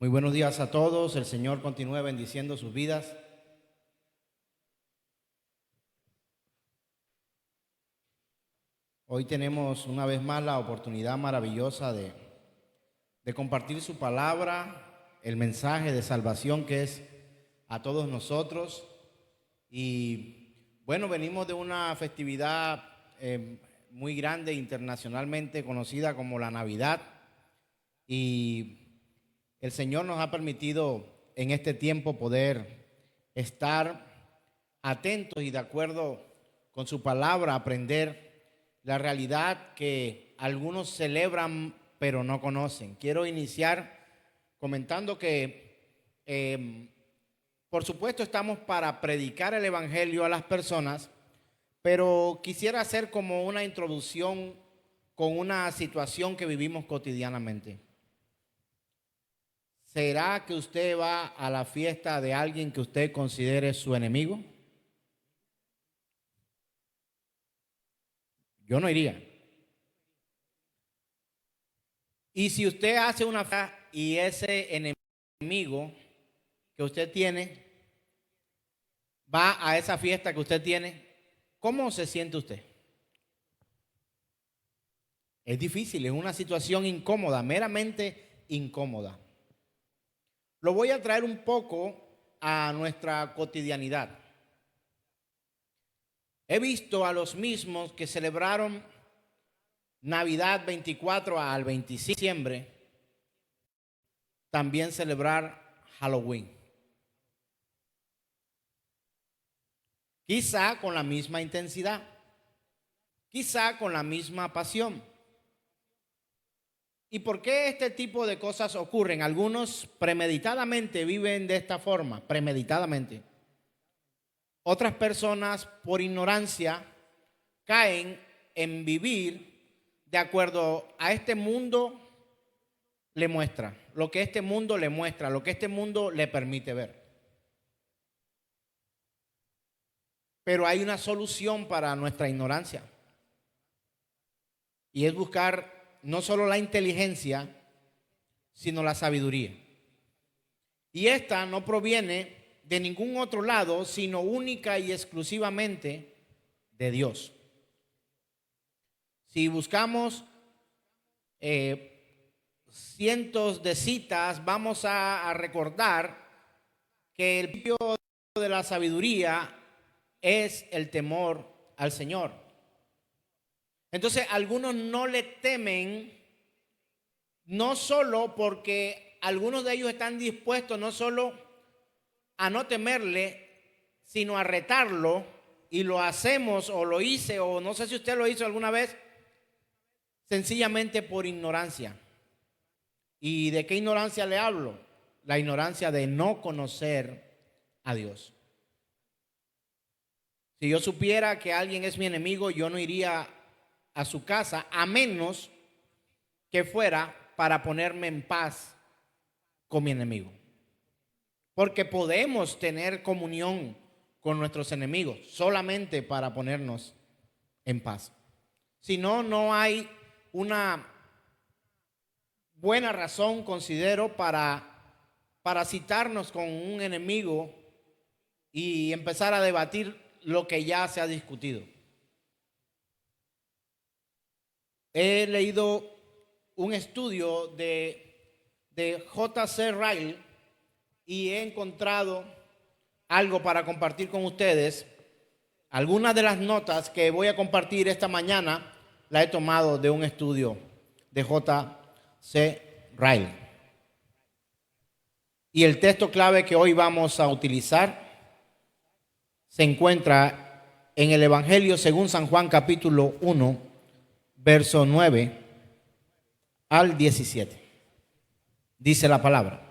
Muy buenos días a todos. El Señor continúe bendiciendo sus vidas. Hoy tenemos una vez más la oportunidad maravillosa de compartir su palabra, el mensaje de salvación que es a todos nosotros. Y bueno, venimos de una festividad muy grande internacionalmente conocida como la Navidad. Y el Señor nos ha permitido en este tiempo poder estar atentos y de acuerdo con su palabra, aprender la realidad que algunos celebran pero no conocen. Quiero iniciar comentando que por supuesto estamos para predicar el evangelio a las personas, pero quisiera hacer como una introducción con una situación que vivimos cotidianamente. ¿Será que usted va a la fiesta de alguien que usted considere su enemigo? Yo no iría. Y si usted hace una fiesta y ese enemigo que usted tiene va a esa fiesta que usted tiene, ¿cómo se siente usted? Es difícil, es una situación incómoda, meramente incómoda. Lo voy a traer un poco a nuestra cotidianidad. He visto a los mismos que celebraron Navidad 24 al 25 de diciembre, también celebrar Halloween. Quizá con la misma intensidad, quizá con la misma pasión. ¿Y por qué este tipo de cosas ocurren? Algunos premeditadamente viven de esta forma, premeditadamente. Otras personas por ignorancia caen en vivir de acuerdo a este mundo le muestra, lo que este mundo le muestra, lo que este mundo le permite ver. Pero hay una solución para nuestra ignorancia y es buscar no solo la inteligencia, sino la sabiduría. Y esta no proviene de ningún otro lado, sino única y exclusivamente de Dios. Si buscamos cientos de citas, vamos a recordar que el principio de la sabiduría es el temor al Señor. Entonces, algunos no le temen, no solo porque algunos de ellos están dispuestos no solo a no temerle, sino a retarlo, y lo hacemos o lo hice, o no sé si usted lo hizo alguna vez, sencillamente por ignorancia. ¿Y de qué ignorancia le hablo? La ignorancia de no conocer a Dios. Si yo supiera que alguien es mi enemigo, yo no iría a su casa, a menos que fuera para ponerme en paz con mi enemigo. Porque podemos tener comunión con nuestros enemigos solamente para ponernos en paz. Si no, no hay una buena razón, considero, para citarnos con un enemigo y empezar a debatir lo que ya se ha discutido. He leído un estudio de J.C. Ryle y he encontrado algo para compartir con ustedes. Algunas de las notas que voy a compartir esta mañana la he tomado de un estudio de J.C. Ryle. Y el texto clave que hoy vamos a utilizar se encuentra en el Evangelio según San Juan capítulo 1, verso 9 al 17. Dice la palabra: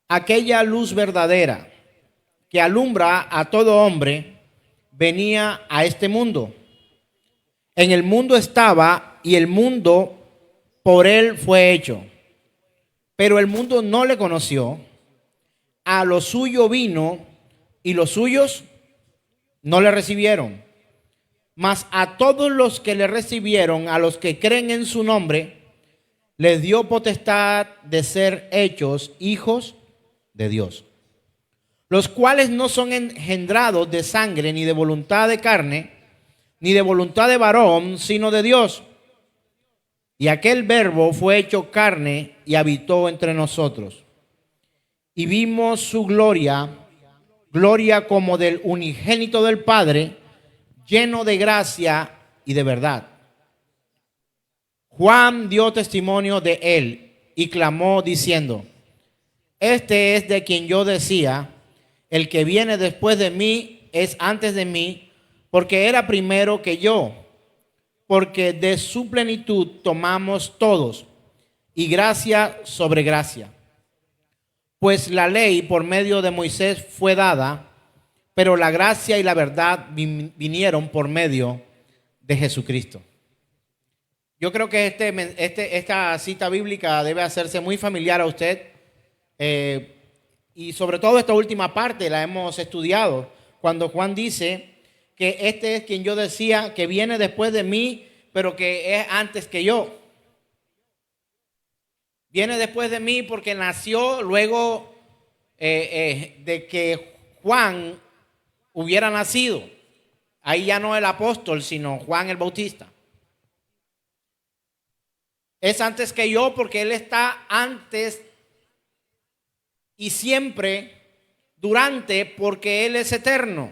aquella luz verdadera que alumbra a todo hombre venía a este mundo. En el mundo estaba y el mundo por él fue hecho, pero el mundo no le conoció. A lo suyo vino y los suyos no le recibieron. Mas a todos los que le recibieron, a los que creen en su nombre, les dio potestad de ser hechos hijos de Dios, los cuales no son engendrados de sangre, ni de voluntad de carne, ni de voluntad de varón, sino de Dios. Y aquel Verbo fue hecho carne y habitó entre nosotros. Y vimos su gloria, gloria como del unigénito del Padre, lleno de gracia y de verdad. Juan dio testimonio de él y clamó diciendo: este es de quien yo decía, el que viene después de mí es antes de mí, porque era primero que yo, porque de su plenitud tomamos todos, y gracia sobre gracia. Pues la ley por medio de Moisés fue dada, pero la gracia y la verdad vinieron por medio de Jesucristo. Yo creo que esta cita bíblica debe hacerse muy familiar a usted, y sobre todo esta última parte la hemos estudiado, cuando Juan dice que este es quien yo decía que viene después de mí, pero que es antes que yo. Viene después de mí porque nació luego de que Juan hubiera nacido. Ahí ya no el apóstol, sino Juan el Bautista. Es antes que yo porque él está antes y siempre durante, porque él es eterno.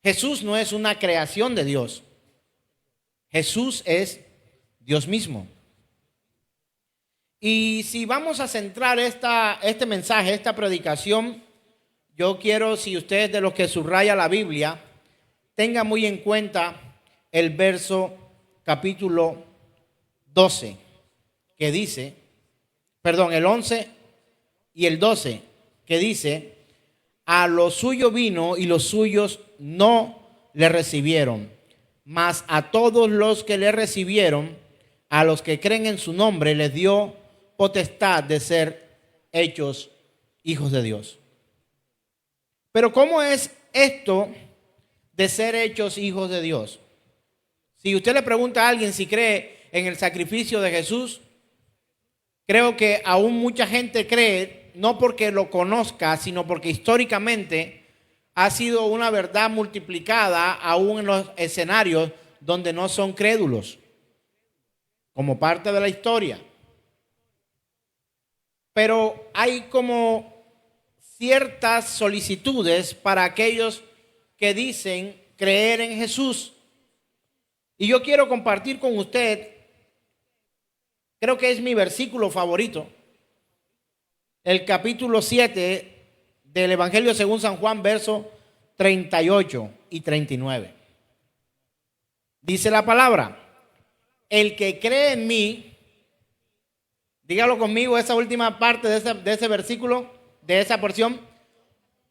Jesús no es una creación de Dios. Jesús es Dios mismo. Y si vamos a centrar este mensaje, esta predicación, yo quiero, si usted es de los que subraya la Biblia, tenga muy en cuenta el verso capítulo 12, que dice, el 11 y el 12, que dice: a lo suyo vino y los suyos no le recibieron, mas a todos los que le recibieron, a los que creen en su nombre, les dio potestad de ser hechos hijos de Dios. Pero ¿cómo es esto de ser hechos hijos de Dios? Si usted le pregunta a alguien si cree en el sacrificio de Jesús, creo que aún mucha gente cree, no porque lo conozca, sino porque históricamente ha sido una verdad multiplicada aún en los escenarios donde no son crédulos, como parte de la historia. Pero hay como ciertas solicitudes para aquellos que dicen creer en Jesús. Y yo quiero compartir con usted, creo que es mi versículo favorito, el capítulo 7 del Evangelio según San Juan, versos 38 y 39. Dice la palabra: el que cree en mí, dígalo conmigo, esa última parte de ese versículo, de esa porción,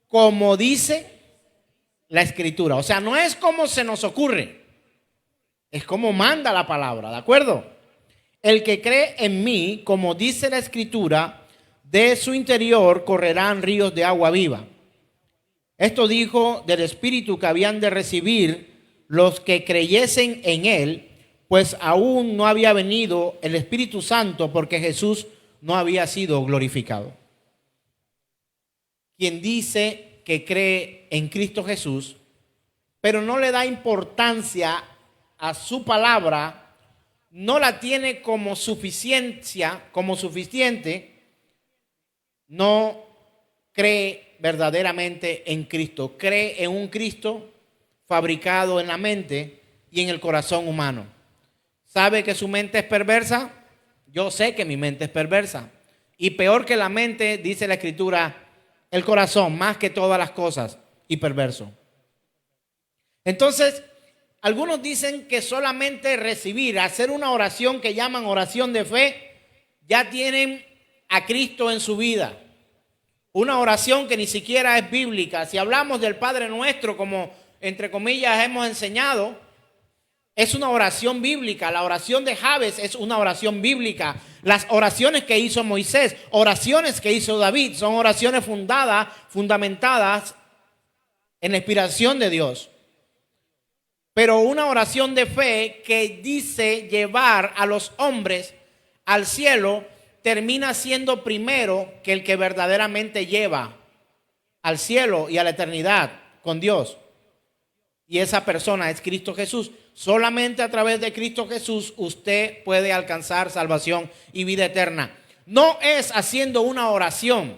como dice la Escritura. O sea, no es como se nos ocurre, es como manda la palabra, ¿de acuerdo? El que cree en mí, como dice la Escritura, de su interior correrán ríos de agua viva. Esto dijo del Espíritu que habían de recibir los que creyesen en él, pues aún no había venido el Espíritu Santo, porque Jesús no había sido glorificado. Quien dice que cree en Cristo Jesús, pero no le da importancia a su palabra, no la tiene como suficiente, no cree verdaderamente en Cristo. Cree en un Cristo fabricado en la mente y en el corazón humano. ¿Sabe que su mente es perversa? Yo sé que mi mente es perversa. Y peor que la mente, dice la Escritura, el corazón, más que todas las cosas, y perverso. Entonces, algunos dicen que solamente recibir, hacer una oración que llaman oración de fe, ya tienen a Cristo en su vida. Una oración que ni siquiera es bíblica. Si hablamos del Padre Nuestro, como entre comillas hemos enseñado, es una oración bíblica. La oración de Jabes es una oración bíblica. Las oraciones que hizo Moisés, oraciones que hizo David, son oraciones fundamentadas en la inspiración de Dios. Pero una oración de fe que dice llevar a los hombres al cielo termina siendo primero que el que verdaderamente lleva al cielo y a la eternidad con Dios. Y esa persona es Cristo Jesús. Solamente a través de Cristo Jesús usted puede alcanzar salvación y vida eterna. No es haciendo una oración,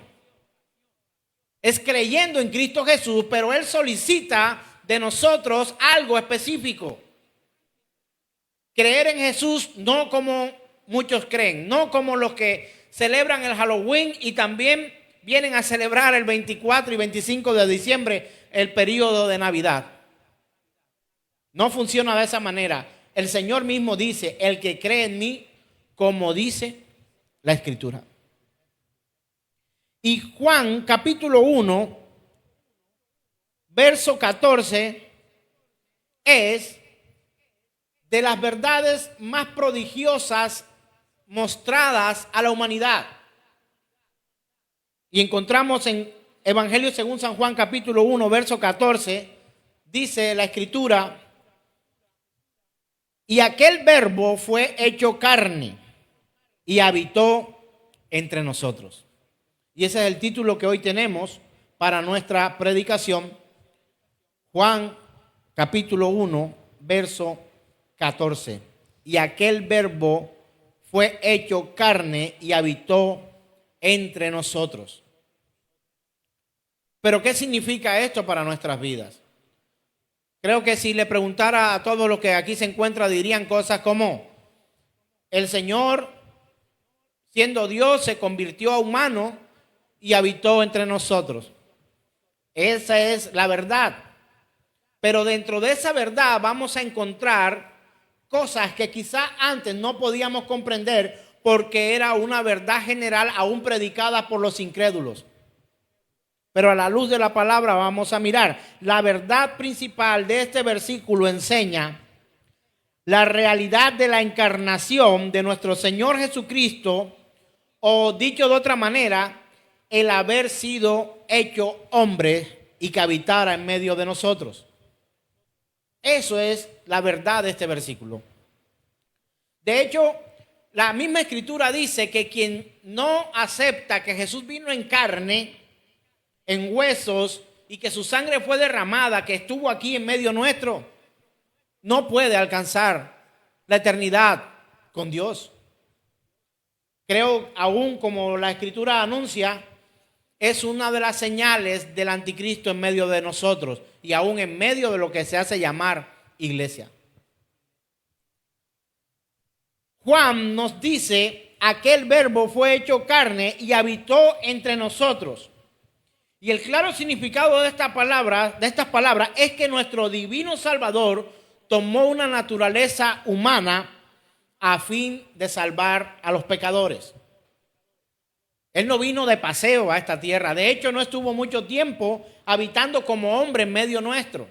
es creyendo en Cristo Jesús, pero Él solicita de nosotros algo específico. Creer en Jesús no como muchos creen, no como los que celebran el Halloween y también vienen a celebrar el 24 y 25 de diciembre, el periodo de Navidad. No funciona de esa manera. El Señor mismo dice, el que cree en mí, como dice la Escritura. Y Juan capítulo 1, verso 14, es de las verdades más prodigiosas mostradas a la humanidad. Y encontramos en Evangelio según San Juan capítulo 1, verso 14, dice la Escritura, y aquel verbo fue hecho carne y habitó entre nosotros. Y ese es el título que hoy tenemos para nuestra predicación. Juan capítulo 1, verso 14. Y aquel verbo fue hecho carne y habitó entre nosotros. Pero ¿qué significa esto para nuestras vidas? Creo que si le preguntara a todos los que aquí se encuentran, dirían cosas como: el Señor, siendo Dios, se convirtió a humano y habitó entre nosotros. Esa es la verdad. Pero dentro de esa verdad vamos a encontrar cosas que quizás antes no podíamos comprender porque era una verdad general aún predicada por los incrédulos. Pero a la luz de la palabra vamos a mirar. La verdad principal de este versículo enseña la realidad de la encarnación de nuestro Señor Jesucristo, o dicho de otra manera, el haber sido hecho hombre y que habitara en medio de nosotros. Eso es la verdad de este versículo. De hecho, la misma Escritura dice que quien no acepta que Jesús vino en carne, en huesos, y que su sangre fue derramada, que estuvo aquí en medio nuestro, no puede alcanzar la eternidad con Dios. Creo, aún como la Escritura anuncia, es una de las señales del anticristo en medio de nosotros y aún en medio de lo que se hace llamar iglesia. Juan nos dice, aquel verbo fue hecho carne y habitó entre nosotros. Y el claro significado de estas palabras es que nuestro divino Salvador tomó una naturaleza humana a fin de salvar a los pecadores. Él no vino de paseo a esta tierra. De hecho, no estuvo mucho tiempo habitando como hombre en medio nuestro.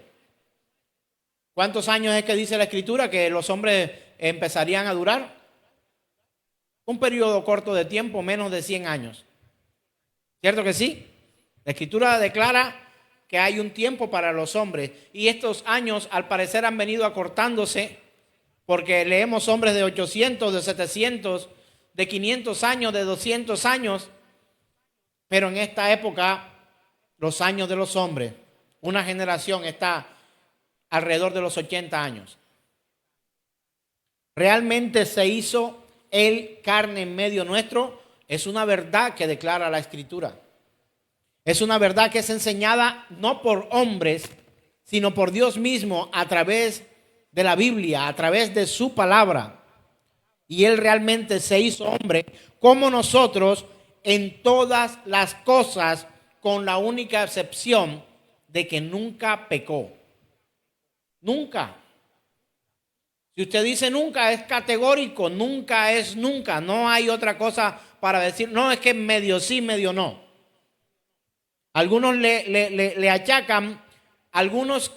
¿Cuántos años es que dice la Escritura que los hombres empezarían a durar? Un periodo corto de tiempo, menos de 100 años. ¿Cierto que sí? La Escritura declara que hay un tiempo para los hombres y estos años al parecer han venido acortándose porque leemos hombres de 800, de 700, de 500 años, de 200 años, pero en esta época los años de los hombres, una generación está alrededor de los 80 años. Realmente se hizo Él carne en medio nuestro, es una verdad que declara la Escritura. Es una verdad que es enseñada no por hombres, sino por Dios mismo a través de la Biblia, a través de su palabra. Y Él realmente se hizo hombre como nosotros en todas las cosas, con la única excepción de que nunca pecó. Nunca. Si usted dice nunca, es categórico, nunca es nunca. No hay otra cosa para decir, no, es que medio sí, medio no. Algunos le achacan algunas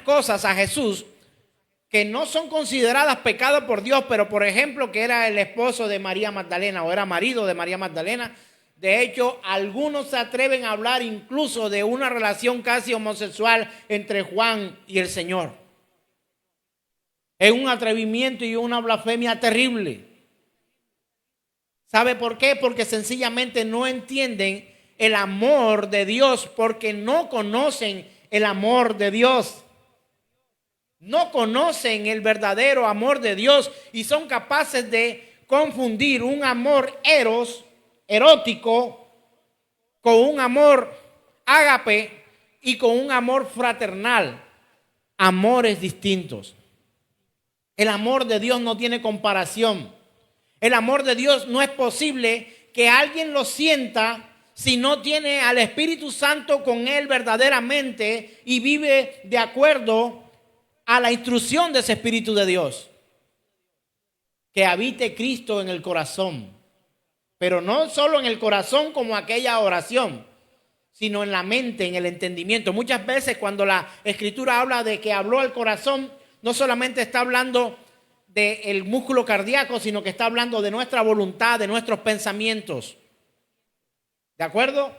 cosas a Jesús que no son consideradas pecado por Dios, pero por ejemplo que era el esposo de María Magdalena o era marido de María Magdalena. De hecho, algunos se atreven a hablar incluso de una relación casi homosexual entre Juan y el Señor. Es un atrevimiento y una blasfemia terrible. ¿Sabe por qué? Porque sencillamente no entienden el amor de Dios, porque no conocen el amor de Dios. No conocen el verdadero amor de Dios y son capaces de confundir un amor erótico, con un amor ágape y con un amor fraternal. Amores distintos. El amor de Dios no tiene comparación. El amor de Dios no es posible que alguien lo sienta si no tiene al Espíritu Santo con él verdaderamente y vive de acuerdo a la instrucción de ese Espíritu de Dios. Que habite Cristo en el corazón, pero no solo en el corazón como aquella oración, sino en la mente, en el entendimiento. Muchas veces cuando la Escritura habla de que habló al corazón, no solamente está hablando del músculo cardíaco, sino que está hablando de nuestra voluntad, de nuestros pensamientos. ¿De acuerdo?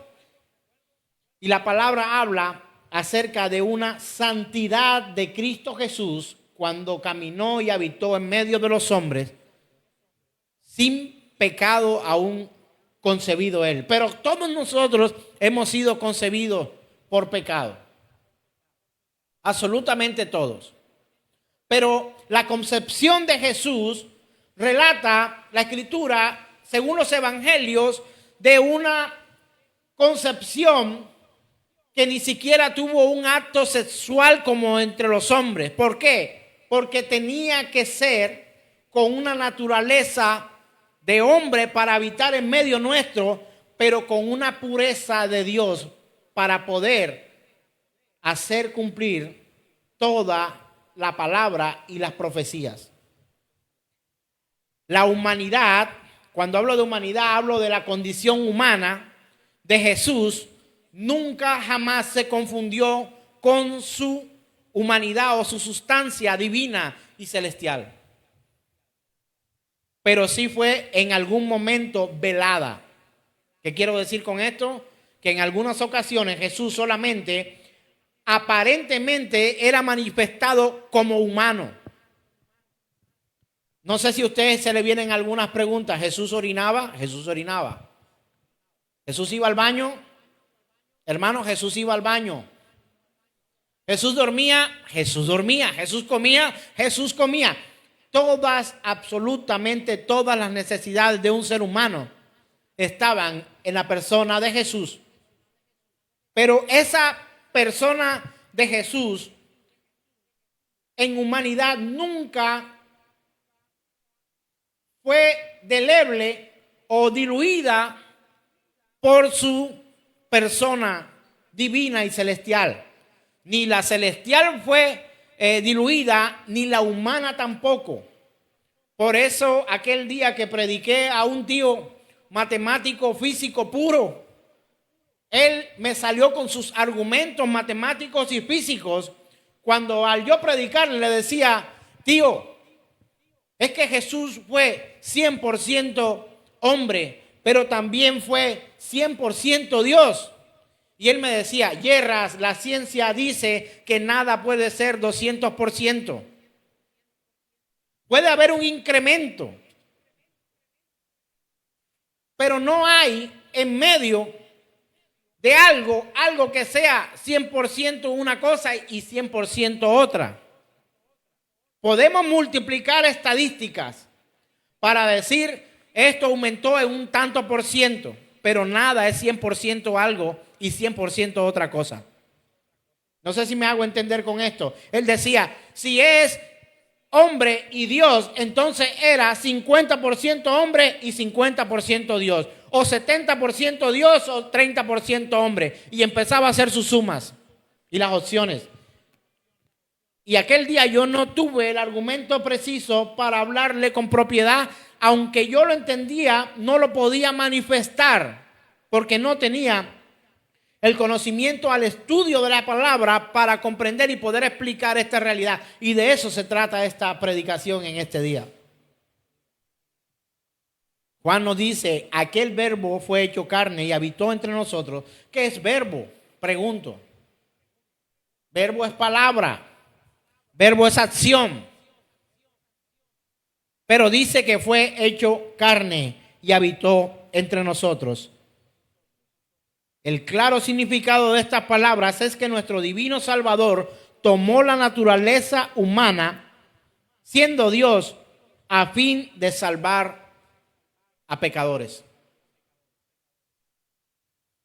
Y la palabra habla acerca de una santidad de Cristo Jesús cuando caminó y habitó en medio de los hombres, sin pecado aún concebido él. Pero todos nosotros hemos sido concebidos por pecado. Absolutamente todos. Pero la concepción de Jesús relata la Escritura, según los evangelios, de una concepción que ni siquiera tuvo un acto sexual como entre los hombres. ¿Por qué? Porque tenía que ser con una naturaleza de hombre para habitar en medio nuestro, pero con una pureza de Dios para poder hacer cumplir toda la palabra y las profecías. La humanidad, cuando hablo de humanidad, hablo de la condición humana de Jesús, nunca jamás se confundió con su humanidad o su sustancia divina y celestial. Pero sí fue en algún momento velada. ¿Qué quiero decir con esto? Que en algunas ocasiones Jesús solamente aparentemente era manifestado como humano. No sé si a ustedes se le vienen algunas preguntas. ¿Jesús orinaba? Jesús orinaba. ¿Jesús iba al baño? Hermano, Jesús iba al baño. ¿Jesús dormía? Jesús dormía. ¿Jesús comía? Jesús comía. Todas, absolutamente todas las necesidades de un ser humano estaban en la persona de Jesús. Pero esa persona de Jesús en humanidad nunca fue deleble o diluida por su persona divina y celestial. Ni la celestial fue diluida, ni la humana tampoco. Por eso aquel día que prediqué a un tío matemático, físico puro, él me salió con sus argumentos matemáticos y físicos, cuando al yo predicarle le decía: tío, es que Jesús fue 100% hombre, pero también fue 100% Dios. Y él me decía: yerras, la ciencia dice que nada puede ser 200%. Puede haber un incremento, pero no hay en medio de algo que sea 100% una cosa y 100% otra. Podemos multiplicar estadísticas para decir esto aumentó en un tanto por ciento, pero nada es 100% algo y 100% otra cosa. No sé si me hago entender con esto. Él decía, si es hombre y Dios, entonces era 50% hombre y 50% Dios. O 70% Dios o 30% hombre. Y empezaba a hacer sus sumas y las opciones. Y aquel día yo no tuve el argumento preciso para hablarle con propiedad. Aunque yo lo entendía, no lo podía manifestar porque no tenía el conocimiento al estudio de la palabra para comprender y poder explicar esta realidad. Y de eso se trata esta predicación en este día. Juan nos dice, aquel verbo fue hecho carne y habitó entre nosotros. ¿Qué es verbo? Pregunto. Verbo es palabra. Verbo es acción. Pero dice que fue hecho carne y habitó entre nosotros. El claro significado de estas palabras es que nuestro divino Salvador tomó la naturaleza humana, siendo Dios, a fin de salvar a pecadores.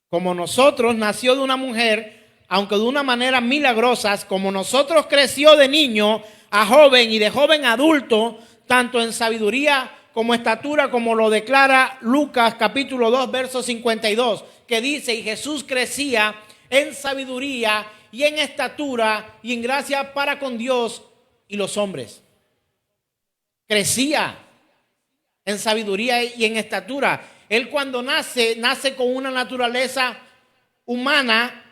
Como nosotros, nació de una mujer, aunque de una manera milagrosa, como nosotros creció de niño a joven y de joven a adulto, tanto en sabiduría como estatura, como lo declara Lucas capítulo 2, verso 52, que dice: y Jesús crecía en sabiduría y en estatura y en gracia para con Dios y los hombres. Crecía en sabiduría y en estatura. Él cuando nace con una naturaleza humana,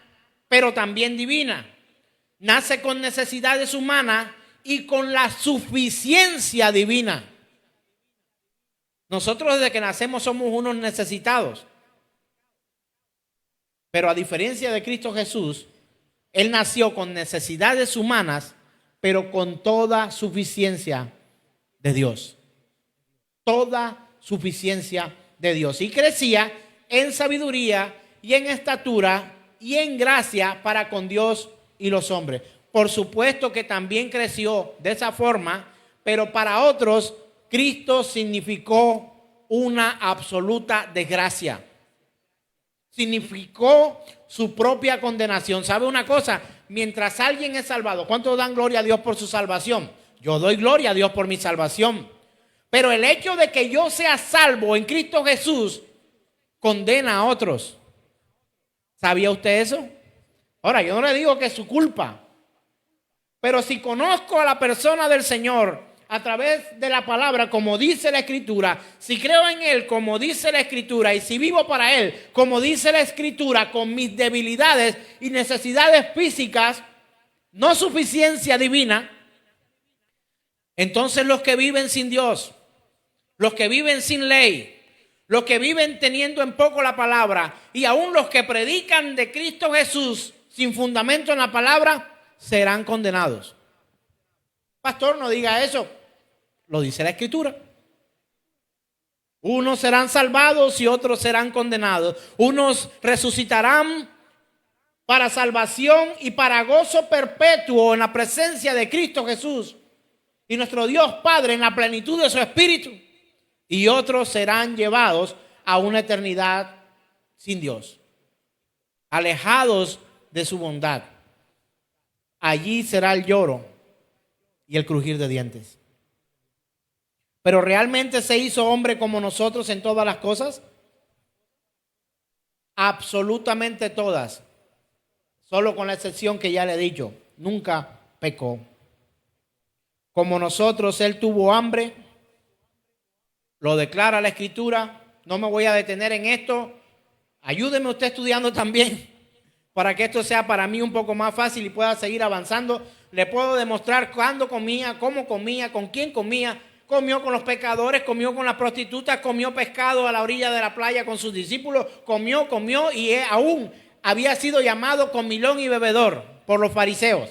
pero también divina. Nace con necesidades humanas y con la suficiencia divina. Nosotros desde que nacemos somos unos necesitados. Pero a diferencia de Cristo Jesús, Él nació con necesidades humanas, pero con toda suficiencia de Dios. Toda suficiencia de Dios. Y crecía en sabiduría y en estatura y en gracia para con Dios y los hombres. Por supuesto que también creció de esa forma, pero para otros Cristo significó una absoluta desgracia. Significó su propia condenación. ¿Sabe una cosa? Mientras alguien es salvado, ¿cuántos dan gloria a Dios por su salvación? Yo doy gloria a Dios por mi salvación. Pero el hecho de que yo sea salvo en Cristo Jesús condena a otros. ¿Sabía usted eso? Ahora, yo no le digo que es su culpa. Pero si conozco a la persona del Señor a través de la palabra, como dice la Escritura, si creo en Él, como dice la Escritura, y si vivo para Él, como dice la Escritura, con mis debilidades y necesidades físicas, no suficiencia divina, entonces los que viven sin Dios, los que viven sin ley, los que viven teniendo en poco la palabra, y aún los que predican de Cristo Jesús sin fundamento en la palabra, serán condenados. Pastor, no diga eso. Lo dice la Escritura. Unos serán salvados y otros serán condenados. Unos resucitarán para salvación y para gozo perpetuo en la presencia de Cristo Jesús y nuestro Dios Padre en la plenitud de su Espíritu. Y otros serán llevados a una eternidad sin Dios, alejados de su bondad. Allí será el lloro y el crujir de dientes. Pero ¿realmente se hizo hombre como nosotros en todas las cosas? Absolutamente todas. Solo con la excepción que ya le he dicho. Nunca pecó. Como nosotros, Él tuvo hambre. Lo declara la Escritura. No me voy a detener en esto. Ayúdeme usted estudiando también, para que esto sea para mí un poco más fácil y pueda seguir avanzando. Le puedo demostrar cuándo comía, cómo comía, con quién comía. Comió con los pecadores, comió con las prostitutas, comió pescado a la orilla de la playa con sus discípulos, comió y aún había sido llamado comilón y bebedor por los fariseos.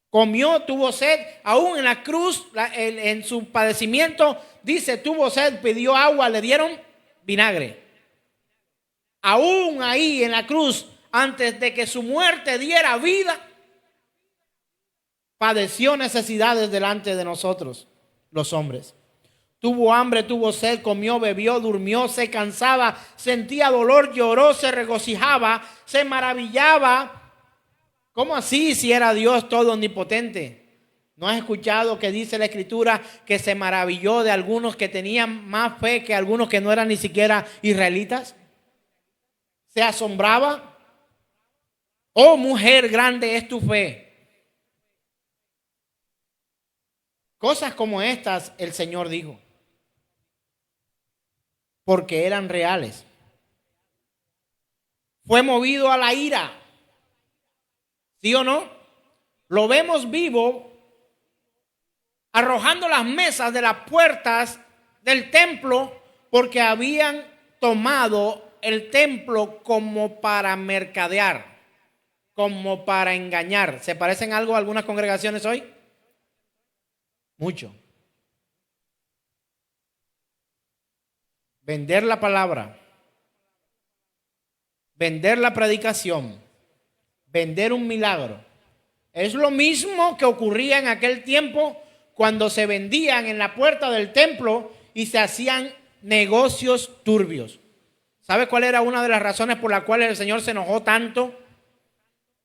Comió, tuvo sed, aún en la cruz, en su padecimiento, dice, tuvo sed, pidió agua, le dieron vinagre. Aún ahí en la cruz, antes de que su muerte diera vida, padeció necesidades delante de nosotros, los hombres. Tuvo hambre, tuvo sed, comió, bebió, durmió, se cansaba, sentía dolor, lloró, se regocijaba, se maravillaba. ¿Cómo así si era Dios todo omnipotente? ¿No has escuchado que dice la Escritura que se maravilló de algunos que tenían más fe que algunos que no eran ni siquiera israelitas? Se asombraba. Oh mujer, grande es tu fe. Cosas como estas el Señor dijo, porque eran reales. Fue movido a la ira, ¿sí o no? Lo vemos vivo arrojando las mesas de las puertas del templo porque habían tomado el templo como para mercadear, como para engañar. ¿Se parecen algo a algunas congregaciones hoy? Mucho. vender la palabra, vender la predicación, vender un milagro. Es lo mismo que ocurría en aquel tiempo cuando se vendían en la puerta del templo y se hacían negocios turbios. ¿Sabe cuál era una de las razones por las cuales el Señor se enojó tanto?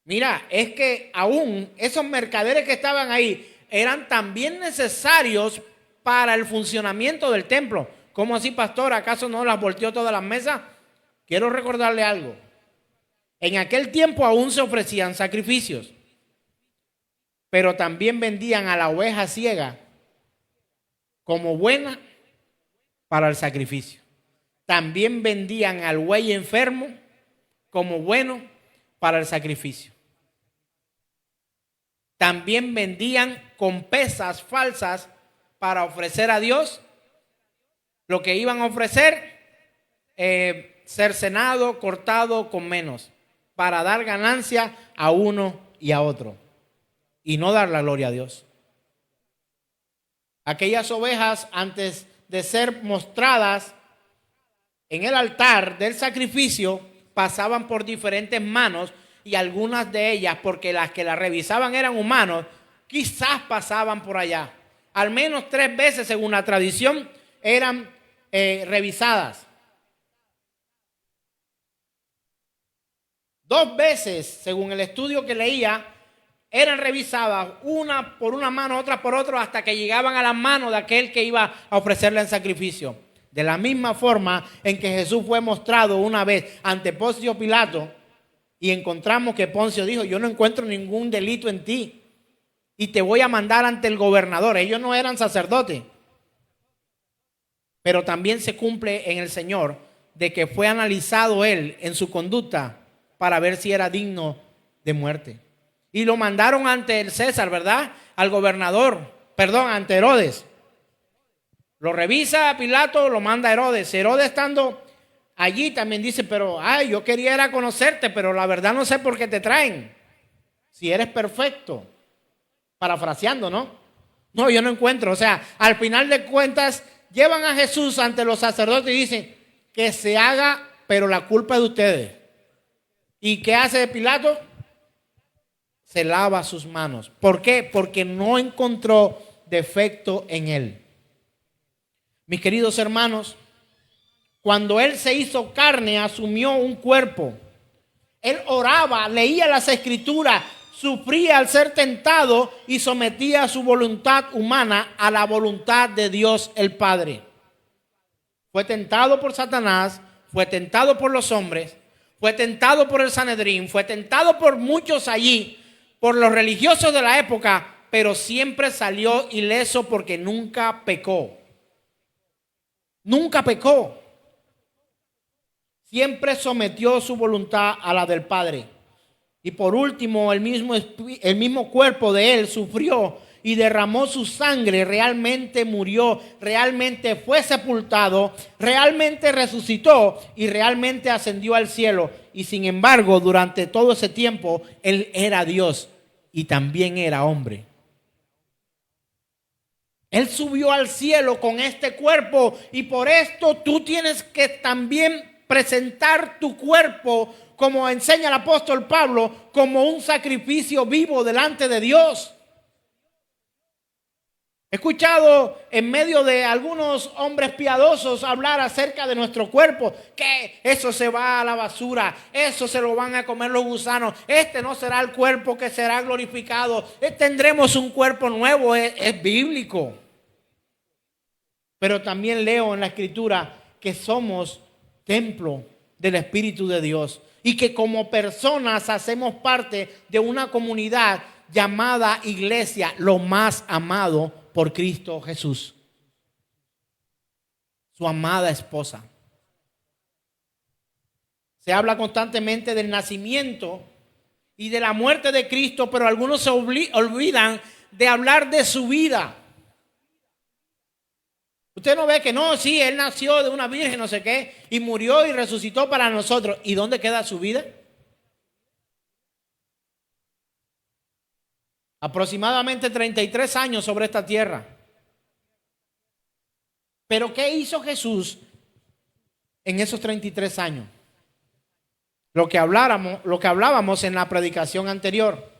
Mira, es que aún esos mercaderes que estaban ahí eran también necesarios para el funcionamiento del templo. ¿Cómo así, pastor? ¿Acaso no las volteó todas las mesas? Quiero recordarle algo. En aquel tiempo aún se ofrecían sacrificios, pero también vendían a la oveja ciega como buena para el sacrificio. También vendían al buey enfermo como bueno para el sacrificio. También vendían con pesas falsas para ofrecer a Dios lo que iban a ofrecer, cercenado, cortado con menos, para dar ganancia a uno y a otro y no dar la gloria a Dios. Aquellas ovejas, antes de ser mostradas en el altar del sacrificio, pasaban por diferentes manos, y algunas de ellas, porque las que las revisaban eran humanos, quizás pasaban por allá. Al menos 3 veces, según la tradición, eran revisadas. 2 veces, según el estudio que leía, eran revisadas, una por una mano, otra por otra, hasta que llegaban a las manos de aquel que iba a ofrecerle en sacrificio. De la misma forma en que Jesús fue mostrado una vez ante Poncio Pilato, y encontramos que Poncio dijo: yo no encuentro ningún delito en ti y te voy a mandar ante el gobernador. Ellos no eran sacerdotes, pero también se cumple en el Señor de que fue analizado él en su conducta para ver si era digno de muerte. Y lo mandaron ante el César, ¿verdad? Al gobernador, perdón, ante Herodes. Lo revisa Pilato, lo manda a Herodes. Herodes, estando allí, también dice: pero yo quería era conocerte, pero la verdad no sé por qué te traen, si eres perfecto. Parafraseando, ¿no? No, yo no encuentro. O sea, al final de cuentas, llevan a Jesús ante los sacerdotes y dicen: que se haga, pero la culpa es de ustedes. ¿Y qué hace Pilato? Se lava sus manos. ¿Por qué? Porque no encontró defecto en él. Mis queridos hermanos, cuando él se hizo carne, asumió un cuerpo. Él oraba, leía las escrituras, sufría al ser tentado y sometía su voluntad humana a la voluntad de Dios el Padre. Fue tentado por Satanás, fue tentado por los hombres, fue tentado por el Sanedrín, fue tentado por muchos allí, por los religiosos de la época, pero siempre salió ileso porque nunca pecó. Nunca pecó. Siempre sometió su voluntad a la del Padre. Y por último, el mismo cuerpo de él sufrió y derramó su sangre, realmente murió, realmente fue sepultado, realmente resucitó y realmente ascendió al cielo. Y sin embargo, durante todo ese tiempo, él era Dios y también era hombre. Él subió al cielo con este cuerpo, y por esto tú tienes que también presentar tu cuerpo, como enseña el apóstol Pablo, como un sacrificio vivo delante de Dios. He escuchado en medio de algunos hombres piadosos hablar acerca de nuestro cuerpo, que eso se va a la basura, eso se lo van a comer los gusanos, este no será el cuerpo que será glorificado, tendremos un cuerpo nuevo. Es bíblico. Pero también leo en la escritura que somos templo del Espíritu de Dios y que como personas hacemos parte de una comunidad llamada iglesia, lo más amado por Cristo Jesús, su amada esposa. Se habla constantemente del nacimiento y de la muerte de Cristo, pero algunos se olvidan de hablar de su vida. Usted no ve que no, sí, él nació de una virgen, no sé qué, y murió y resucitó para nosotros. ¿Y dónde queda su vida? Aproximadamente 33 años sobre esta tierra. Pero ¿qué hizo Jesús en esos 33 años. Lo que hablábamos en la predicación anterior,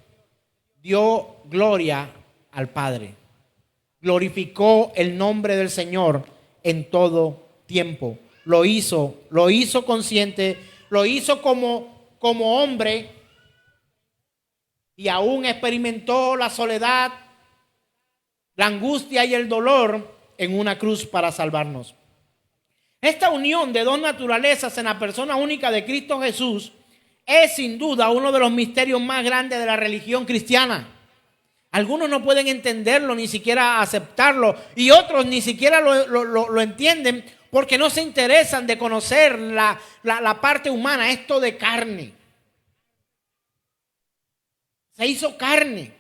dio gloria al Padre. Glorificó el nombre del Señor en todo tiempo. Lo hizo consciente, lo hizo como hombre y aún experimentó la soledad, la angustia y el dolor en una cruz para salvarnos. Esta unión de dos naturalezas en la persona única de Cristo Jesús es sin duda uno de los misterios más grandes de la religión cristiana. Algunos no pueden entenderlo, ni siquiera aceptarlo, y otros ni siquiera lo entienden porque no se interesan de conocer la parte humana, esto de carne. Se hizo carne.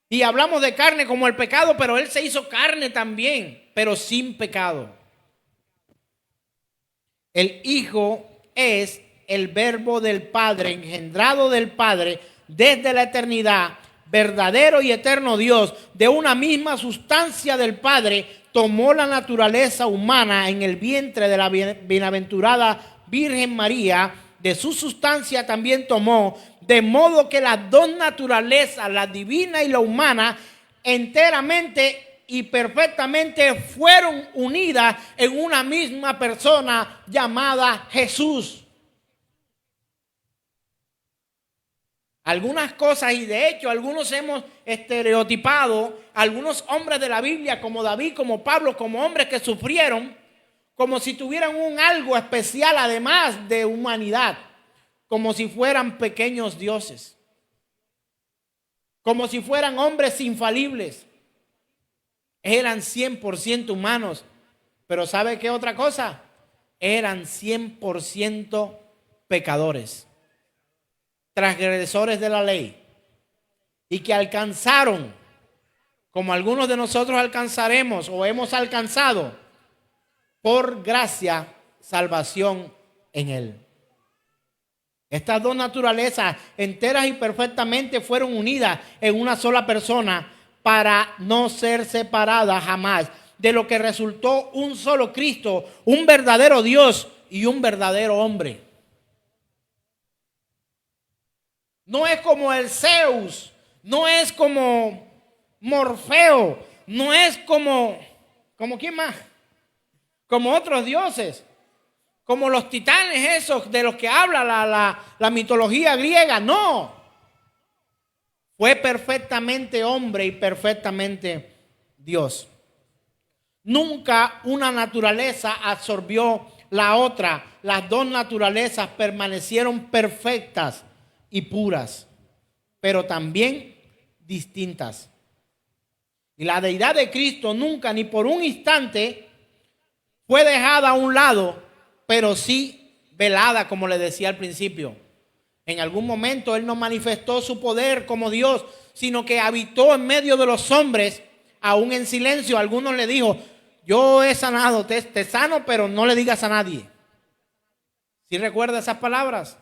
Y hablamos de carne como el pecado, pero Él se hizo carne también, pero sin pecado. El Hijo es el verbo del Padre, engendrado del Padre desde la eternidad, verdadero y eterno Dios, de una misma sustancia del Padre, tomó la naturaleza humana en el vientre de la bienaventurada Virgen María, de su sustancia también tomó, de modo que las dos naturalezas, la divina y la humana, enteramente y perfectamente fueron unidas en una misma persona llamada Jesús. Algunas cosas, y de hecho algunos hemos estereotipado algunos hombres de la Biblia como David, como Pablo, como hombres que sufrieron, como si tuvieran un algo especial además de humanidad, como si fueran pequeños dioses, como si fueran hombres infalibles. Eran 100% humanos, pero ¿sabe qué otra cosa? Eran 100% pecadores, transgresores de la ley, y que alcanzaron, como algunos de nosotros alcanzaremos o hemos alcanzado, por gracia, salvación en Él. Estas dos naturalezas enteras y perfectamente fueron unidas en una sola persona para no ser separadas jamás, de lo que resultó un solo Cristo, un verdadero Dios y un verdadero hombre. No es como el Zeus, no es como Morfeo, no es como ¿quién más? Como otros dioses, como los titanes esos de los que habla la mitología griega. No, fue perfectamente hombre y perfectamente Dios. Nunca una naturaleza absorbió la otra. Las dos naturalezas permanecieron perfectas y puras, pero también distintas. Y la deidad de Cristo nunca, ni por un instante, fue dejada a un lado, pero sí velada, como le decía al principio. En algún momento Él no manifestó su poder como Dios, sino que habitó en medio de los hombres, aún en silencio. A algunos le dijo: yo he sanado, te sano, pero no le digas a nadie. ¿Sí recuerda esas palabras?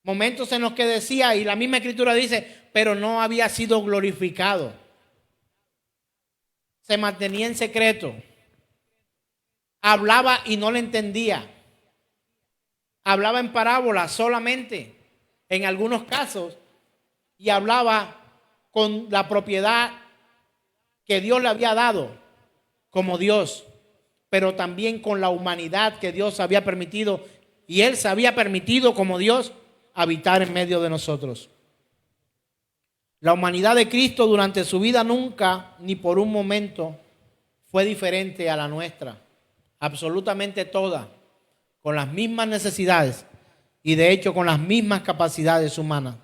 Momentos en los que decía, y la misma escritura dice, pero no había sido glorificado. Se mantenía en secreto. Hablaba y no le entendía. Hablaba en parábolas solamente, en algunos casos, y hablaba con la propiedad que Dios le había dado como Dios, pero también con la humanidad que Dios había permitido, y Él se había permitido como Dios habitar en medio de nosotros. La humanidad de Cristo durante su vida nunca, ni por un momento, fue diferente a la nuestra. Absolutamente toda, con las mismas necesidades y de hecho con las mismas capacidades humanas.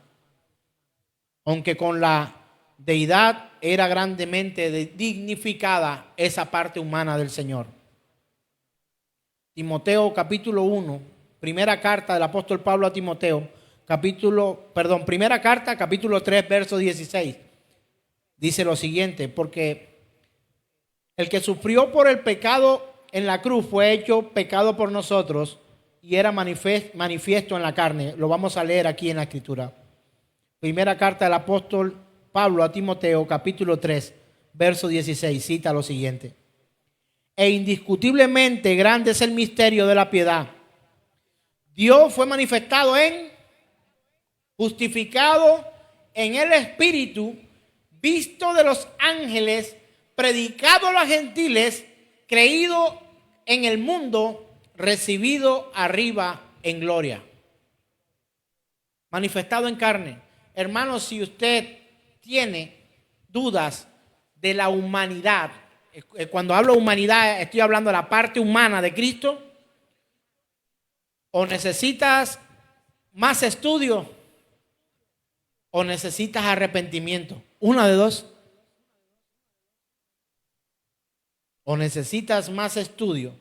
Aunque con la deidad era grandemente dignificada esa parte humana del Señor. Timoteo capítulo 1, primera carta del apóstol Pablo a Timoteo, primera carta, capítulo 3, verso 16. Dice lo siguiente: porque el que sufrió por el pecado en la cruz fue hecho pecado por nosotros y era manifiesto en la carne. Lo vamos a leer aquí en la escritura. Primera carta del apóstol Pablo a Timoteo, capítulo 3, verso 16. Cita lo siguiente: e indiscutiblemente grande es el misterio de la piedad. Dios fue manifestado justificado en el Espíritu, visto de los ángeles, predicado a los gentiles, creído en el mundo, recibido arriba en gloria. Manifestado en carne. Hermanos, si usted tiene dudas de la humanidad, cuando hablo de humanidad estoy hablando de la parte humana de Cristo, o necesitas más estudio o necesitas arrepentimiento. Una de dos. O necesitas más estudio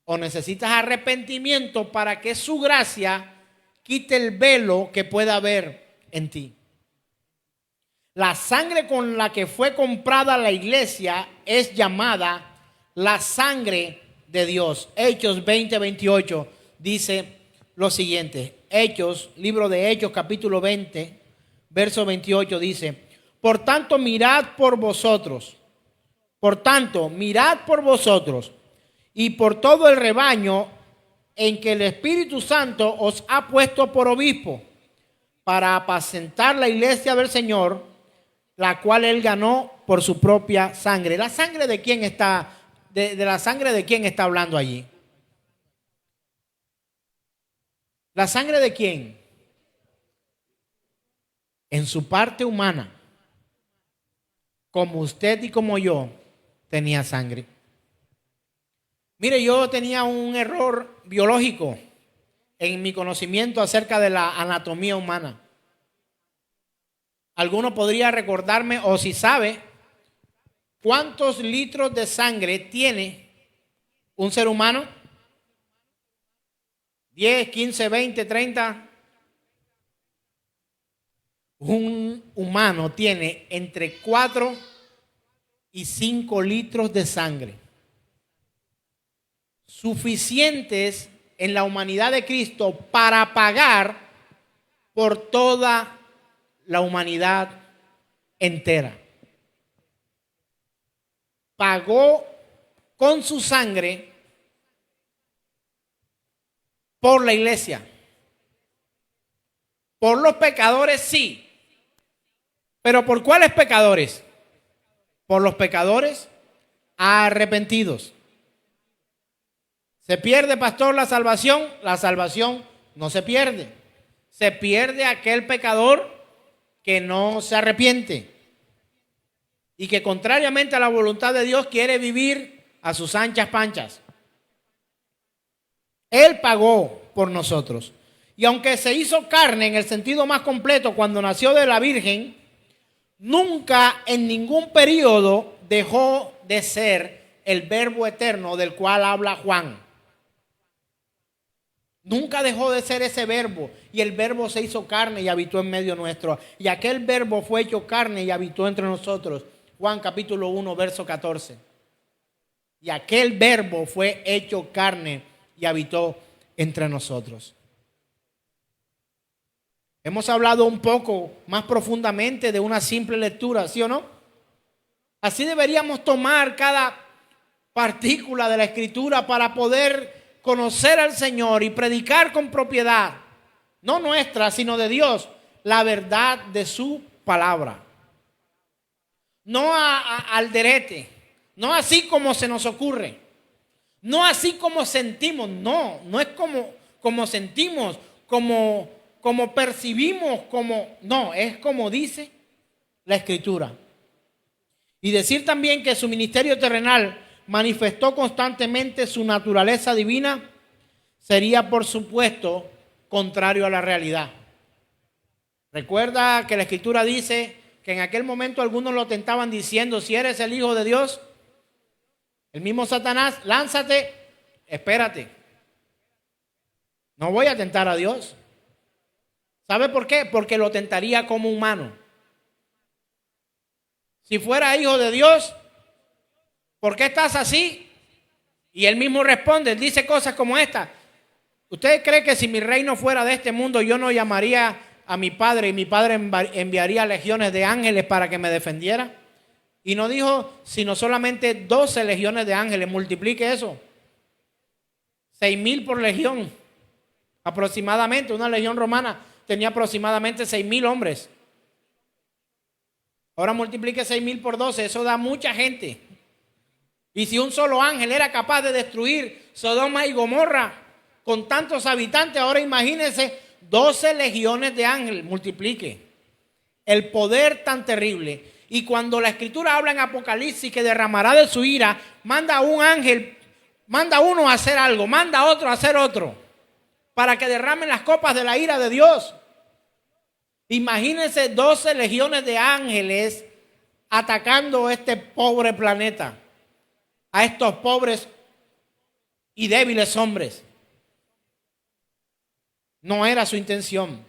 o necesitas arrepentimiento para que su gracia quite el velo que pueda haber en ti. La sangre con la que fue comprada la iglesia es llamada la sangre de Dios. Hechos 20:28 dice lo siguiente. Hechos, libro de Hechos, capítulo 20, verso 28 dice: Por tanto, mirad por vosotros y por todo el rebaño en que el Espíritu Santo os ha puesto por obispo, para apacentar la iglesia del Señor, la cual él ganó por su propia sangre. ¿La sangre de quién está? De la sangre de quién está hablando allí? ¿La sangre de quién? En su parte humana, como usted y como yo, tenía sangre. Mire, yo tenía un error biológico en mi conocimiento acerca de la anatomía humana. Alguno podría recordarme, o si sabe, ¿cuántos litros de sangre tiene un ser humano? 10, 15, 20, 30. Un humano tiene entre 4 y 5 litros de sangre, suficientes en la humanidad de Cristo para pagar por toda la humanidad entera. Pagó con su sangre por la iglesia. Por los pecadores sí. ¿Pero por cuáles pecadores? Por los pecadores arrepentidos. ¿Se pierde, pastor, la salvación? La salvación no se pierde. Se pierde aquel pecador que no se arrepiente y que contrariamente a la voluntad de Dios quiere vivir a sus anchas panchas. Él pagó por nosotros. Y aunque se hizo carne en el sentido más completo cuando nació de la Virgen, nunca en ningún periodo dejó de ser el Verbo eterno del cual habla Juan. Nunca dejó de ser ese verbo, y el verbo se hizo carne y habitó en medio nuestro. Y aquel verbo fue hecho carne y habitó entre nosotros. Juan capítulo 1, verso 14. Y aquel verbo fue hecho carne y habitó entre nosotros. Hemos hablado un poco más profundamente de una simple lectura, ¿sí o no? Así deberíamos tomar cada partícula de la Escritura para poder conocer al Señor y predicar con propiedad, no nuestra, sino de Dios, la verdad de su palabra. No al derete, no así como se nos ocurre, no así como sentimos, no es como sentimos, como percibimos, no, es como dice la Escritura. Y decir también que su ministerio terrenal manifestó constantemente su naturaleza divina sería, por supuesto, contrario a la realidad. Recuerda que la Escritura dice que en aquel momento algunos lo tentaban diciendo: si eres el Hijo de Dios, el mismo Satanás, lánzate, espérate. No voy a tentar a Dios. ¿Sabe por qué? Porque lo tentaría como humano. Si fuera hijo de Dios, ¿por qué estás así? Y él mismo responde, él dice cosas como esta: ¿usted cree que si mi reino fuera de este mundo, yo no llamaría a mi padre y mi padre enviaría legiones de ángeles para que me defendiera? Y no dijo, sino solamente 12 legiones de ángeles. Multiplique eso. 6,000 por legión. Aproximadamente, una legión romana tenía aproximadamente 6,000 hombres. Ahora multiplique 6,000 por 12, eso da mucha gente. Y si un solo ángel era capaz de destruir Sodoma y Gomorra con tantos habitantes, ahora imagínense 12 legiones de ángeles, multiplique. El poder tan terrible. Y cuando la Escritura habla en Apocalipsis que derramará de su ira, manda a un ángel, manda a uno a hacer algo, manda a otro a hacer otro, para que derramen las copas de la ira de Dios. Imagínense 12 legiones de ángeles atacando este pobre planeta, a estos pobres y débiles hombres. No era su intención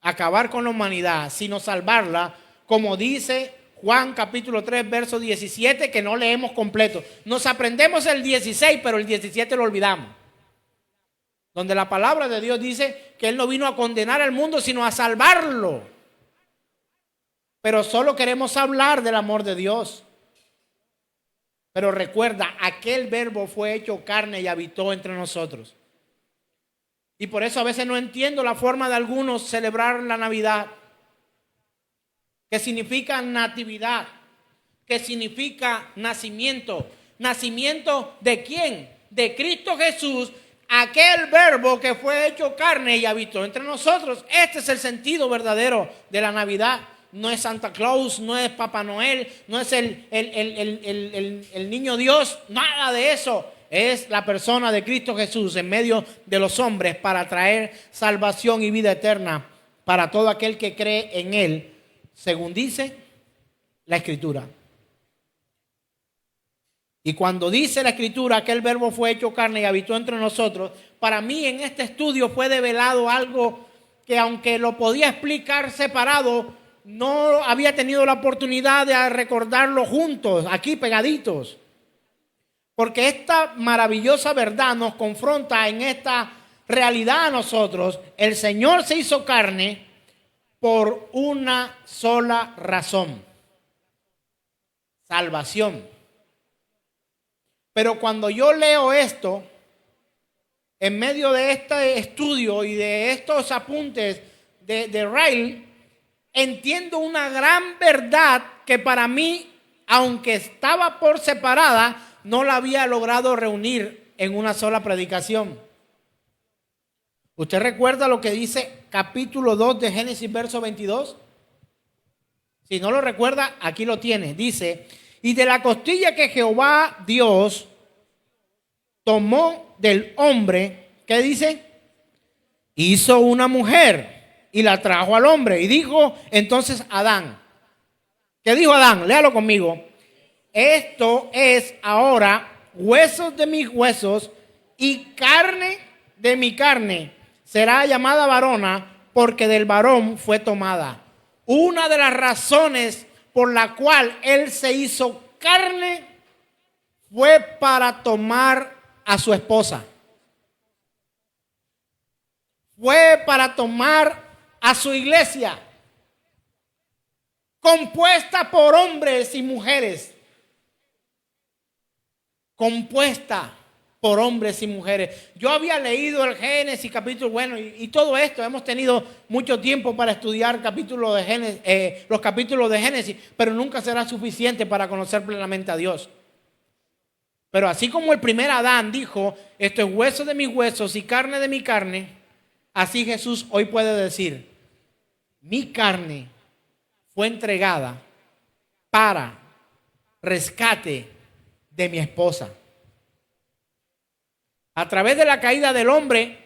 acabar con la humanidad, sino salvarla, como dice Juan capítulo 3, verso 17, que no leemos completo. Nos aprendemos el 16, pero el 17 lo olvidamos. Donde la palabra de Dios dice que Él no vino a condenar al mundo, sino a salvarlo. Pero solo queremos hablar del amor de Dios. Pero recuerda, aquel verbo fue hecho carne y habitó entre nosotros. Y por eso a veces no entiendo la forma de algunos celebrar la Navidad, que significa natividad, que significa nacimiento. ¿Nacimiento de quién? De Cristo Jesús, aquel verbo que fue hecho carne y habitó entre nosotros. Este es el sentido verdadero de la Navidad. No es Santa Claus, no es Papá Noel, no es el niño Dios, nada de eso. Es la persona de Cristo Jesús en medio de los hombres para traer salvación y vida eterna para todo aquel que cree en Él, según dice la Escritura. Y cuando dice la Escritura que el verbo fue hecho carne y habitó entre nosotros, para mí en este estudio fue develado algo que, aunque lo podía explicar separado, no había tenido la oportunidad de recordarlo juntos, aquí pegaditos. Porque esta maravillosa verdad nos confronta en esta realidad a nosotros. El Señor se hizo carne por una sola razón: salvación. Pero cuando yo leo esto, en medio de este estudio y de estos apuntes de Riley, entiendo una gran verdad que para mí, aunque estaba por separada, no la había logrado reunir en una sola predicación. ¿Usted recuerda lo que dice capítulo 2 de Génesis, verso 22? Si no lo recuerda, aquí lo tiene. Dice: y de la costilla que Jehová Dios tomó del hombre, ¿qué dice? Hizo una mujer y la trajo al hombre. Y dijo entonces Adán. ¿Qué dijo Adán? Léalo conmigo. Esto es ahora huesos de mis huesos y carne de mi carne. Será llamada varona porque del varón fue tomada. Una de las razones por la cual él se hizo carne fue para tomar a su esposa. Fue para tomar a su iglesia, compuesta por hombres y mujeres. Compuesta por hombres y mujeres. Yo había leído el Génesis capítulo, y todo esto, hemos tenido mucho tiempo para estudiar los capítulos de Génesis, pero nunca será suficiente para conocer plenamente a Dios. Pero así como el primer Adán dijo: esto es hueso de mis huesos y carne de mi carne, así Jesús hoy puede decir: mi carne fue entregada para rescate de mi esposa. A través de la caída del hombre,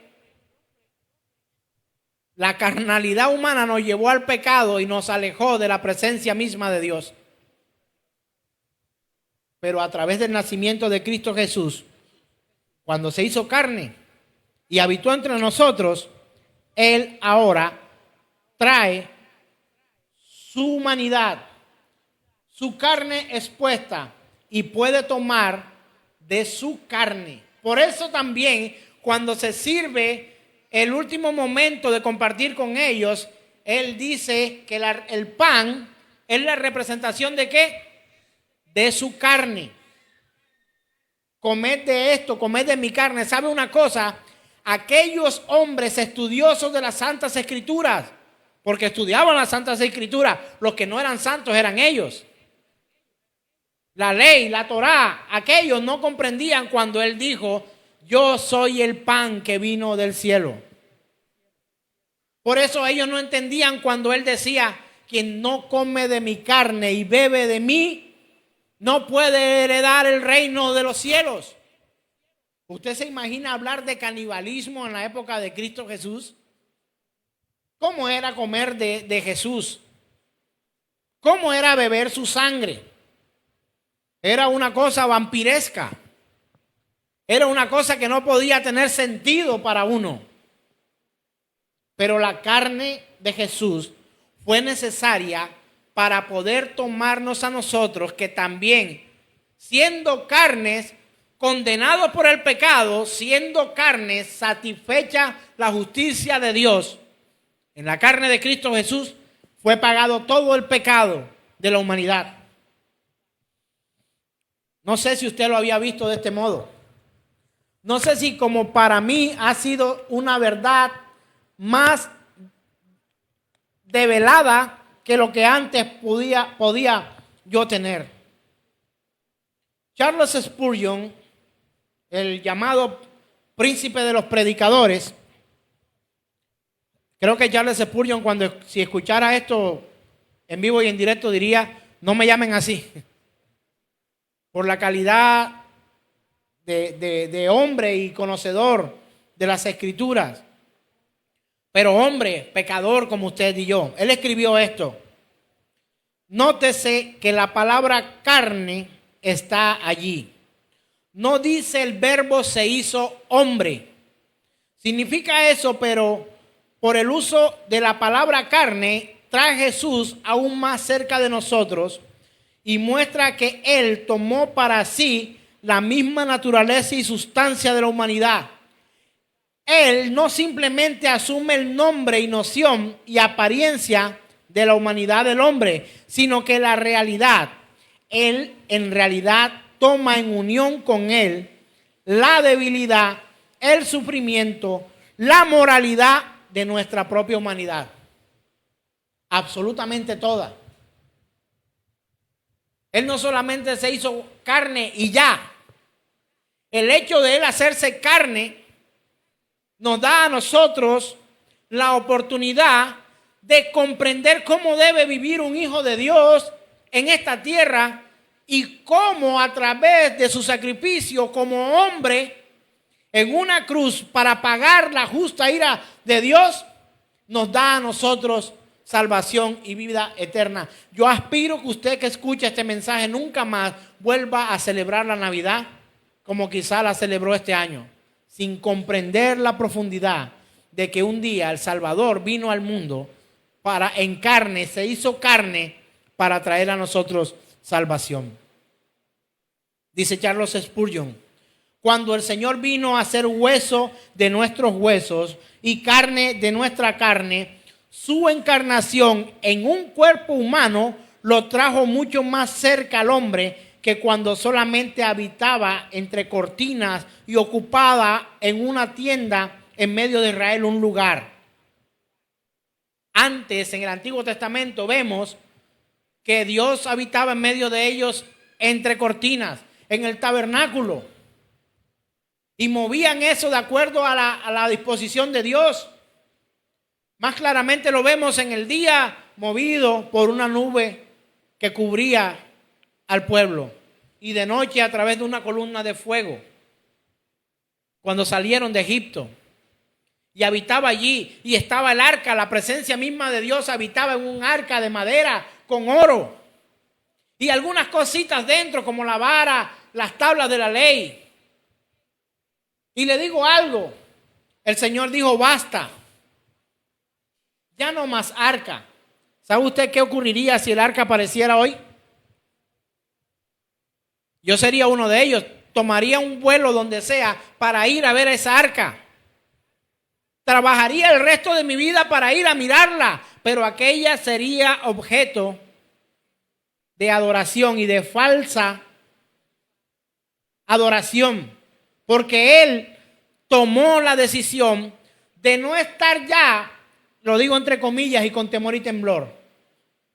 la carnalidad humana nos llevó al pecado y nos alejó de la presencia misma de Dios. Pero a través del nacimiento de Cristo Jesús, cuando se hizo carne y habitó entre nosotros, Él ahora trae su humanidad, su carne expuesta, y puede tomar de su carne. Por eso también, cuando se sirve el último momento de compartir con ellos, Él dice que el pan es la representación ¿de qué? de su carne. Comed de esto, comed de mi carne. ¿Sabe una cosa? Aquellos hombres estudiosos de las Santas Escrituras, porque estudiaban las Santas Escrituras, los que no eran santos eran ellos. La ley, la Torá, aquellos no comprendían cuando él dijo, yo soy el pan que vino del cielo. Por eso ellos no entendían cuando él decía, quien no come de mi carne y bebe de mí, no puede heredar el reino de los cielos. ¿Usted se imagina hablar de canibalismo en la época de Cristo Jesús? ¿Cómo era comer de Jesús? ¿Cómo era beber su sangre? Era una cosa vampiresca. Era una cosa que no podía tener sentido para uno. Pero la carne de Jesús fue necesaria para poder tomarnos a nosotros, que también, siendo carnes, condenados por el pecado, siendo carnes, satisfecha la justicia de Dios. En la carne de Cristo Jesús fue pagado todo el pecado de la humanidad. No sé si usted lo había visto de este modo. No sé si como para mí ha sido una verdad más develada que lo que antes podía yo tener. Charles Spurgeon, el llamado príncipe de los predicadores, creo que Charles Spurgeon, si escuchara esto en vivo y en directo, diría, no me llamen así, por la calidad de hombre y conocedor de las Escrituras, pero hombre, pecador como usted y yo. Él escribió esto. Nótese que la palabra carne está allí. No dice el verbo se hizo hombre. Significa eso, pero por el uso de la palabra carne, trae Jesús aún más cerca de nosotros y muestra que Él tomó para sí la misma naturaleza y sustancia de la humanidad. Él no simplemente asume el nombre y noción y apariencia de la humanidad del hombre, sino que la realidad, Él en realidad toma en unión con Él la debilidad, el sufrimiento, la moralidad de nuestra propia humanidad. Absolutamente toda. Él no solamente se hizo carne y ya. El hecho de Él hacerse carne nos da a nosotros la oportunidad de comprender cómo debe vivir un hijo de Dios en esta tierra y cómo a través de su sacrificio como hombre en una cruz para pagar la justa ira de Dios, nos da a nosotros salvación y vida eterna. Yo aspiro que usted que escucha este mensaje nunca más vuelva a celebrar la Navidad como quizá la celebró este año, sin comprender la profundidad de que un día el Salvador vino al mundo en carne, se hizo carne para traer a nosotros salvación. Dice Charles Spurgeon, cuando el Señor vino a ser hueso de nuestros huesos y carne de nuestra carne, su encarnación en un cuerpo humano lo trajo mucho más cerca al hombre que cuando solamente habitaba entre cortinas y ocupaba en una tienda en medio de Israel un lugar. Antes, en el Antiguo Testamento, vemos que Dios habitaba en medio de ellos entre cortinas, en el tabernáculo. Y movían eso de acuerdo a la disposición de Dios. Más claramente lo vemos en el día movido por una nube que cubría al pueblo. Y de noche a través de una columna de fuego. Cuando salieron de Egipto. Y habitaba allí. Y estaba el arca, la presencia misma de Dios habitaba en un arca de madera con oro. Y algunas cositas dentro como la vara, las tablas de la ley. Y le digo algo. El Señor dijo basta. Ya no más arca. ¿Sabe usted qué ocurriría si el arca apareciera hoy? Yo sería uno de ellos. Tomaría un vuelo donde sea para ir a ver esa arca. Trabajaría el resto de mi vida para ir a mirarla. Pero aquella sería objeto de adoración y de falsa adoración, porque él tomó la decisión de no estar ya, lo digo entre comillas y con temor y temblor,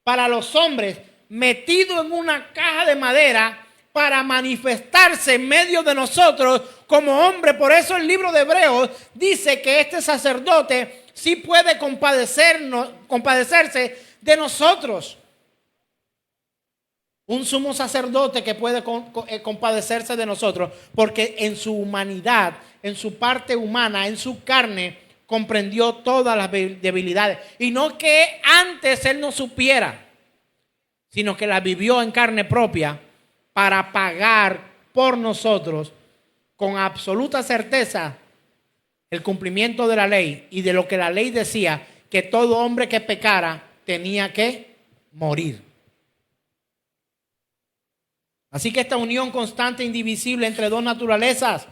para los hombres, metido en una caja de madera para manifestarse en medio de nosotros como hombre. Por eso el libro de Hebreos dice que este sacerdote sí puede compadecerse de nosotros. Un sumo sacerdote que puede compadecerse de nosotros, porque en su humanidad, en su parte humana, en su carne, comprendió todas las debilidades. Y no que antes él no supiera, sino que las vivió en carne propia para pagar por nosotros con absoluta certeza el cumplimiento de la ley y de lo que la ley decía, que todo hombre que pecara tenía que morir. Así que esta unión constante e indivisible entre dos naturalezas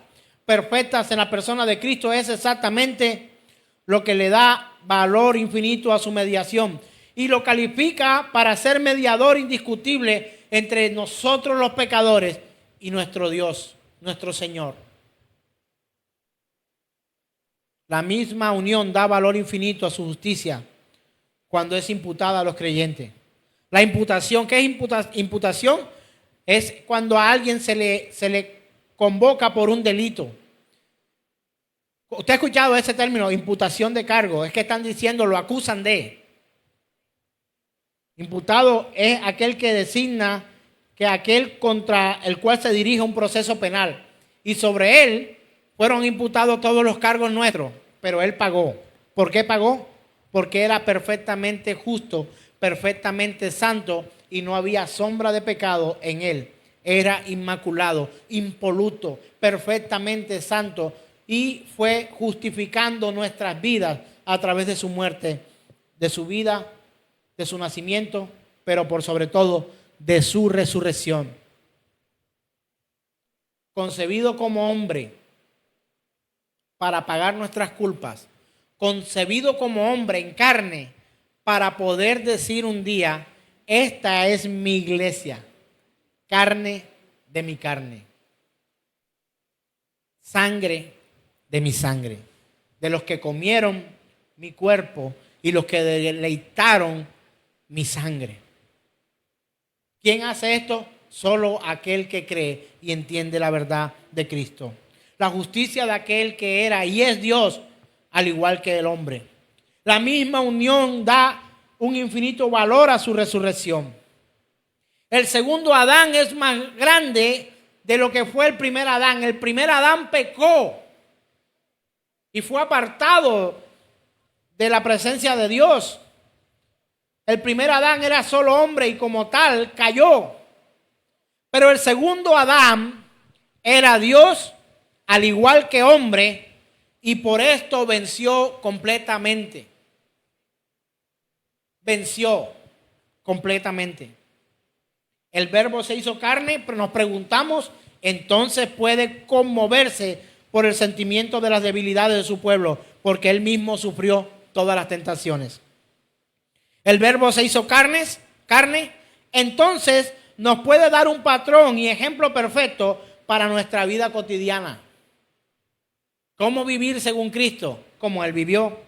perfectas en la persona de Cristo es exactamente lo que le da valor infinito a su mediación y lo califica para ser mediador indiscutible entre nosotros los pecadores y nuestro Dios, nuestro Señor. La misma unión da valor infinito a su justicia cuando es imputada a los creyentes. La imputación, ¿qué es imputación? Es cuando a alguien se le convoca por un delito. Usted ha escuchado ese término, imputación de cargo. Es que están diciendo, lo acusan de. Imputado es aquel que designa que aquel contra el cual se dirige un proceso penal. Y sobre él fueron imputados todos los cargos nuestros, pero él pagó. ¿Por qué pagó? Porque era perfectamente justo, perfectamente santo y no había sombra de pecado en él. Era inmaculado, impoluto, perfectamente santo y fue justificando nuestras vidas a través de su muerte, de su vida, de su nacimiento, pero por sobre todo de su resurrección. Concebido como hombre para pagar nuestras culpas, concebido como hombre en carne para poder decir un día, esta es mi iglesia, carne de mi carne, sangre de mi sangre, de los que comieron mi cuerpo y los que deleitaron mi sangre. ¿Quién hace esto? Solo aquel que cree y entiende la verdad de Cristo. La justicia de aquel que era y es Dios, al igual que el hombre. La misma unión da un infinito valor a su resurrección. El segundo Adán es más grande de lo que fue el primer Adán. El primer Adán pecó y fue apartado de la presencia de Dios. El primer Adán era solo hombre y como tal cayó. Pero el segundo Adán era Dios al igual que hombre y por esto venció completamente. Venció completamente. El Verbo se hizo carne, pero nos preguntamos, entonces puede conmoverse por el sentimiento de las debilidades de su pueblo, porque él mismo sufrió todas las tentaciones. El Verbo se hizo carne, entonces nos puede dar un patrón y ejemplo perfecto para nuestra vida cotidiana. ¿Cómo vivir según Cristo? Como Él vivió.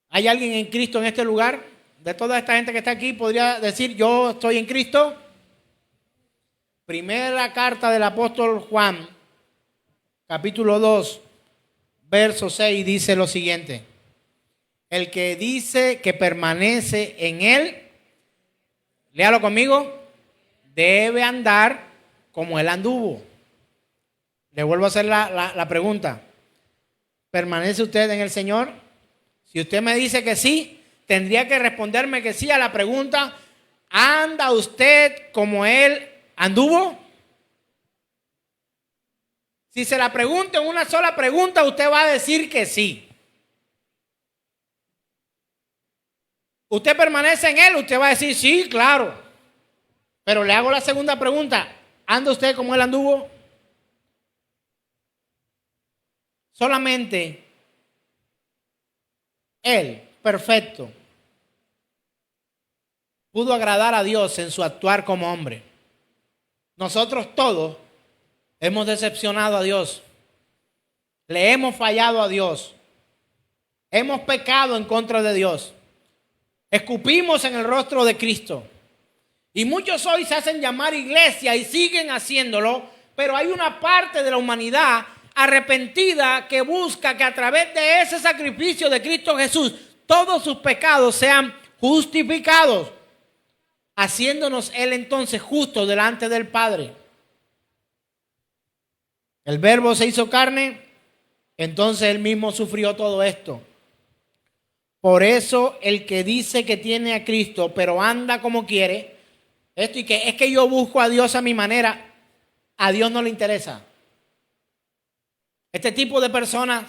¿Hay alguien en Cristo en este lugar? De toda esta gente que está aquí, podría decir, yo estoy en Cristo. Primera carta del apóstol Juan, capítulo 2, verso 6, dice lo siguiente. El que dice que permanece en Él, léalo conmigo, debe andar como Él anduvo. Le vuelvo a hacer la pregunta. ¿Permanece usted en el Señor? Si usted me dice que sí, tendría que responderme que sí a la pregunta, ¿anda usted como Él anduvo? Si se la pregunta en una sola pregunta, usted va a decir que sí. ¿Usted permanece en Él? Usted va a decir sí, claro. Pero le hago la segunda pregunta, ¿anda usted como Él anduvo? Solamente Él, perfecto, pudo agradar a Dios en su actuar como hombre. Nosotros todos hemos decepcionado a Dios. Le hemos fallado a Dios. Hemos pecado en contra de Dios. Escupimos en el rostro de Cristo. Y muchos hoy se hacen llamar iglesia y siguen haciéndolo, pero hay una parte de la humanidad arrepentida que busca que a través de ese sacrificio de Cristo Jesús todos sus pecados sean justificados, haciéndonos Él entonces justo delante del Padre. El Verbo se hizo carne, entonces Él mismo sufrió todo esto. Por eso el que dice que tiene a Cristo, pero anda como quiere, esto y que es que yo busco a Dios a mi manera, a Dios no le interesa. Este tipo de personas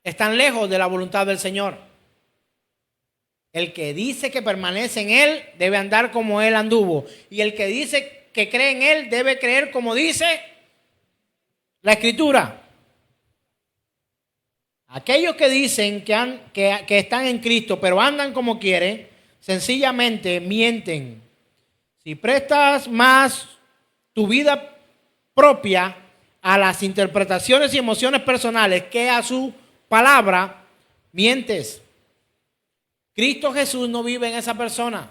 están lejos de la voluntad del Señor. El que dice que permanece en Él debe andar como Él anduvo. Y el que dice que cree en Él debe creer como dice la Escritura. Aquellos que dicen que están en Cristo pero andan como quieren, sencillamente mienten. Si prestas más tu vida propia a las interpretaciones y emociones personales que a su palabra, mientes. Cristo Jesús no vive en esa persona.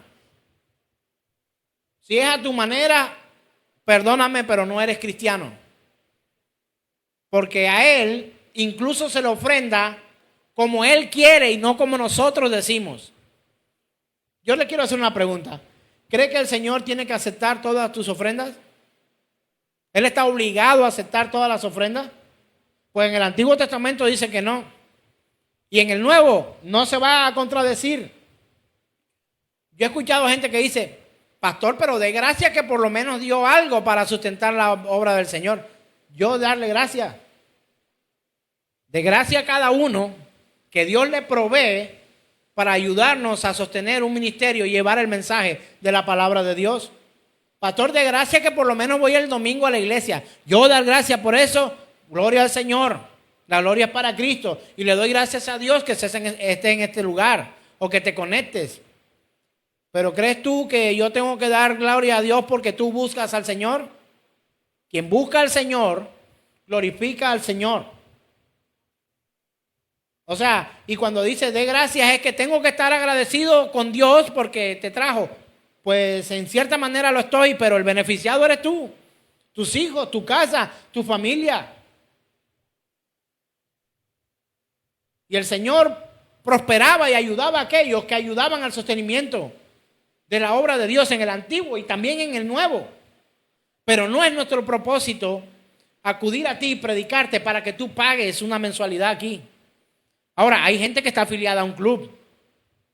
Si es a tu manera, perdóname, pero no eres cristiano. Porque a Él incluso se le ofrenda como Él quiere y no como nosotros decimos. Yo le quiero hacer una pregunta. ¿Cree que el Señor tiene que aceptar todas tus ofrendas? ¿Él está obligado a aceptar todas las ofrendas? Pues en el Antiguo Testamento dice que no. Y en el Nuevo no se va a contradecir. Yo he escuchado gente que dice, pastor, pero de gracia que por lo menos dio algo para sustentar la obra del Señor. Yo darle gracias. De gracia a cada uno que Dios le provee para ayudarnos a sostener un ministerio y llevar el mensaje de la palabra de Dios. Pastor, de gracia que por lo menos voy el domingo a la iglesia. Yo dar gracias por eso, gloria al Señor. La gloria es para Cristo. Y le doy gracias a Dios que esté en este lugar o que te conectes. Pero ¿crees tú que yo tengo que dar gloria a Dios porque tú buscas al Señor? Quien busca al Señor, glorifica al Señor. O sea, y cuando dice de gracias es que tengo que estar agradecido con Dios porque te trajo. Pues en cierta manera lo estoy, pero el beneficiado eres tú, tus hijos, tu casa, tu familia. Y el Señor prosperaba y ayudaba a aquellos que ayudaban al sostenimiento de la obra de Dios en el Antiguo y también en el Nuevo. Pero no es nuestro propósito acudir a ti y predicarte para que tú pagues una mensualidad aquí. Ahora, hay gente que está afiliada a un club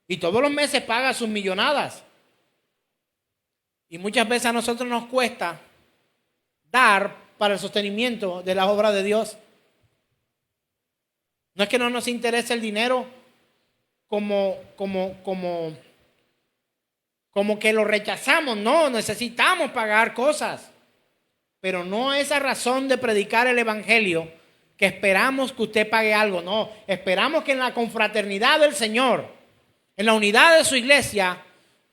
y todos los meses paga sus millonadas. Y muchas veces a nosotros nos cuesta dar para el sostenimiento de la obra de Dios. No es que no nos interese el dinero como que lo rechazamos. No, necesitamos pagar cosas. Pero no es a razón de predicar el evangelio que esperamos que usted pague algo. No, esperamos que en la confraternidad del Señor, en la unidad de su iglesia,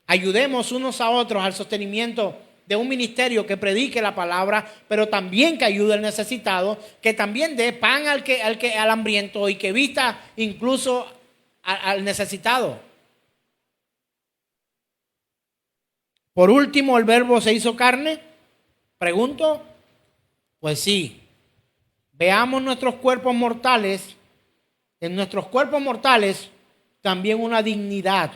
ayudemos unos a otros al sostenimiento de un ministerio que predique la palabra, pero también que ayude al necesitado, que también dé pan al hambriento y que vista incluso al necesitado. Por último, ¿el Verbo se hizo carne? Pregunto. Pues sí. Veamos nuestros cuerpos mortales. En nuestros cuerpos mortales también una dignidad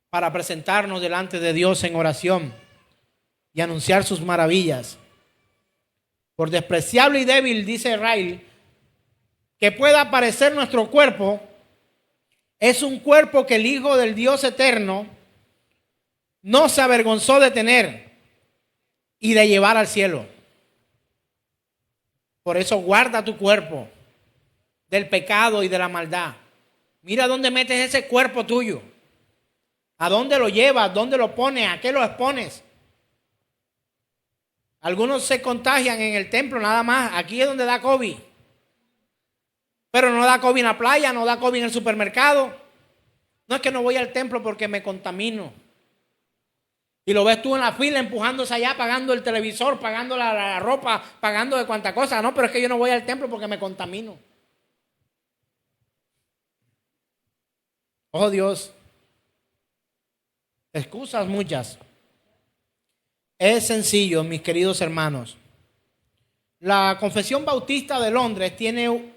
para presentarnos delante de Dios en oración y anunciar sus maravillas. Por despreciable y débil, dice Riley, que pueda parecer nuestro cuerpo, es un cuerpo que el Hijo del Dios eterno no se avergonzó de tener y de llevar al cielo. Por eso guarda tu cuerpo del pecado y de la maldad. Mira dónde metes ese cuerpo tuyo. ¿A dónde lo llevas? ¿Dónde lo pones? ¿A qué lo expones? Algunos se contagian en el templo nada más. Aquí es donde da COVID. Pero no da COVID en la playa, no da COVID en el supermercado. No es que no voy al templo porque me contamino. Y lo ves tú en la fila empujándose allá, pagando el televisor, pagando la ropa, pagando de cuanta cosa. No, pero es que yo no voy al templo porque me contamino. Oh Dios, excusas muchas. Es sencillo, mis queridos hermanos. La Confesión Bautista de Londres tiene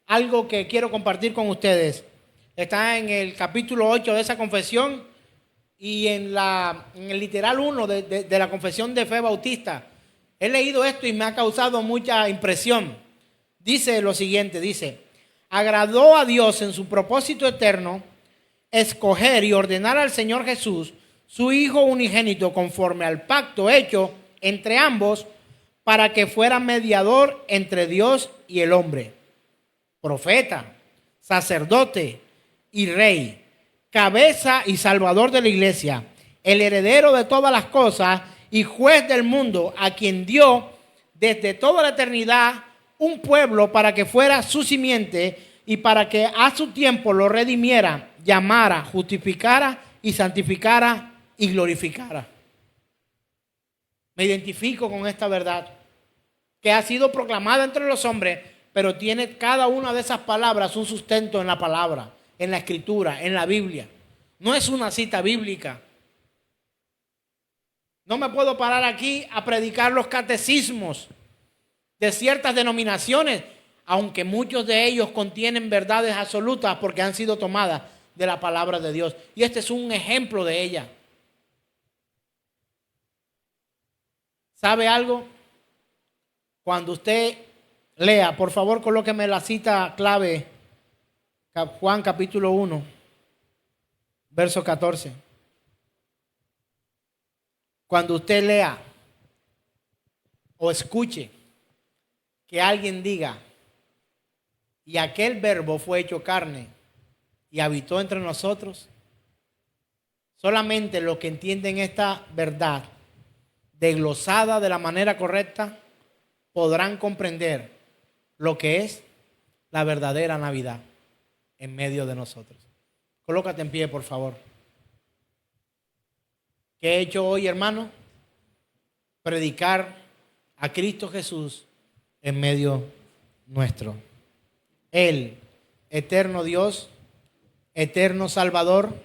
algo que quiero compartir con ustedes. Está en el capítulo 8 de esa confesión y en el literal 1 de la Confesión de Fe Bautista. He leído esto y me ha causado mucha impresión. Dice lo siguiente, dice: agradó a Dios en su propósito eterno escoger y ordenar al Señor Jesús, su Hijo unigénito, conforme al pacto hecho entre ambos, para que fuera mediador entre Dios y el hombre, profeta, sacerdote y rey, cabeza y salvador de la iglesia, el heredero de todas las cosas y juez del mundo, a quien dio desde toda la eternidad un pueblo para que fuera su simiente y para que a su tiempo lo redimiera, llamara, justificara y santificara y glorificara. Me identifico con esta verdad que ha sido proclamada entre los hombres, pero tiene cada una de esas palabras un sustento en la palabra, en la escritura, en la Biblia. No es una cita bíblica. No me puedo parar aquí a predicar los catecismos de ciertas denominaciones, aunque muchos de ellos contienen verdades absolutas porque han sido tomadas de la palabra de Dios. Y este es un ejemplo de ella. ¿Sabe algo? Cuando usted lea, por favor, colóqueme la cita clave, Juan capítulo 1, verso 14. Cuando usted lea o escuche que alguien diga: y aquel verbo fue hecho carne y habitó entre nosotros, solamente los que entienden esta verdad desglosada de la manera correcta podrán comprender lo que es la verdadera Navidad en medio de nosotros. Colócate en pie, por favor. ¿Qué he hecho hoy, hermano? Predicar a Cristo Jesús en medio nuestro. Él, eterno Dios, eterno Salvador,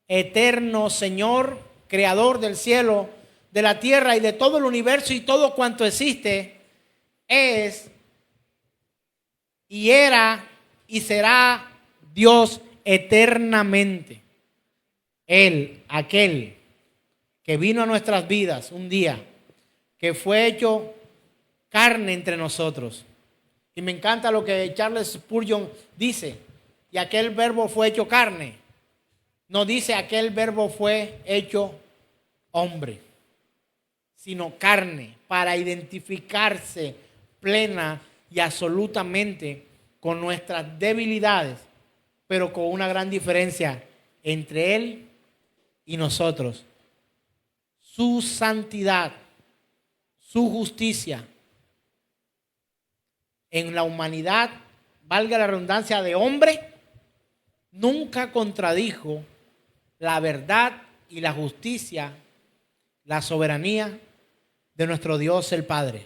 eterno Señor, creador del cielo, de la tierra y de todo el universo y todo cuanto existe, es y era y será Dios eternamente. Él, aquel que vino a nuestras vidas un día, que fue hecho carne entre nosotros. Y me encanta lo que Charles Spurgeon dice: y aquel verbo fue hecho carne. No dice aquel verbo fue hecho hombre, sino carne, para identificarse plena y absolutamente con nuestras debilidades, pero con una gran diferencia entre Él y nosotros: su santidad, su justicia. En la humanidad, valga la redundancia, de hombre, nunca contradijo la verdad y la justicia, la soberanía de nuestro Dios el Padre.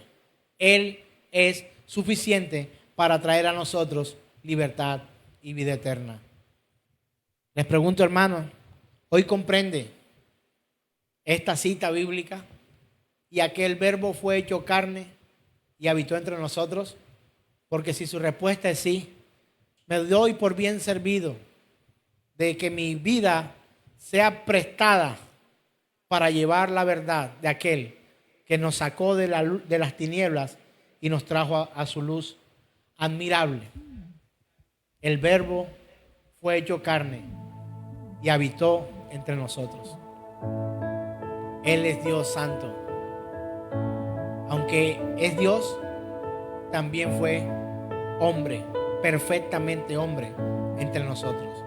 Él es suficiente para traer a nosotros libertad y vida eterna. Les pregunto, hermanos, ¿hoy comprende esta cita bíblica? Y aquel verbo fue hecho carne y habitó entre nosotros. Porque si su respuesta es sí, me doy por bien servido de que mi vida sea prestada para llevar la verdad de aquel que nos sacó de las tinieblas y nos trajo a su luz admirable. El verbo fue hecho carne y habitó entre nosotros. Él es Dios santo. Aunque es Dios, también fue hombre, perfectamente hombre entre nosotros.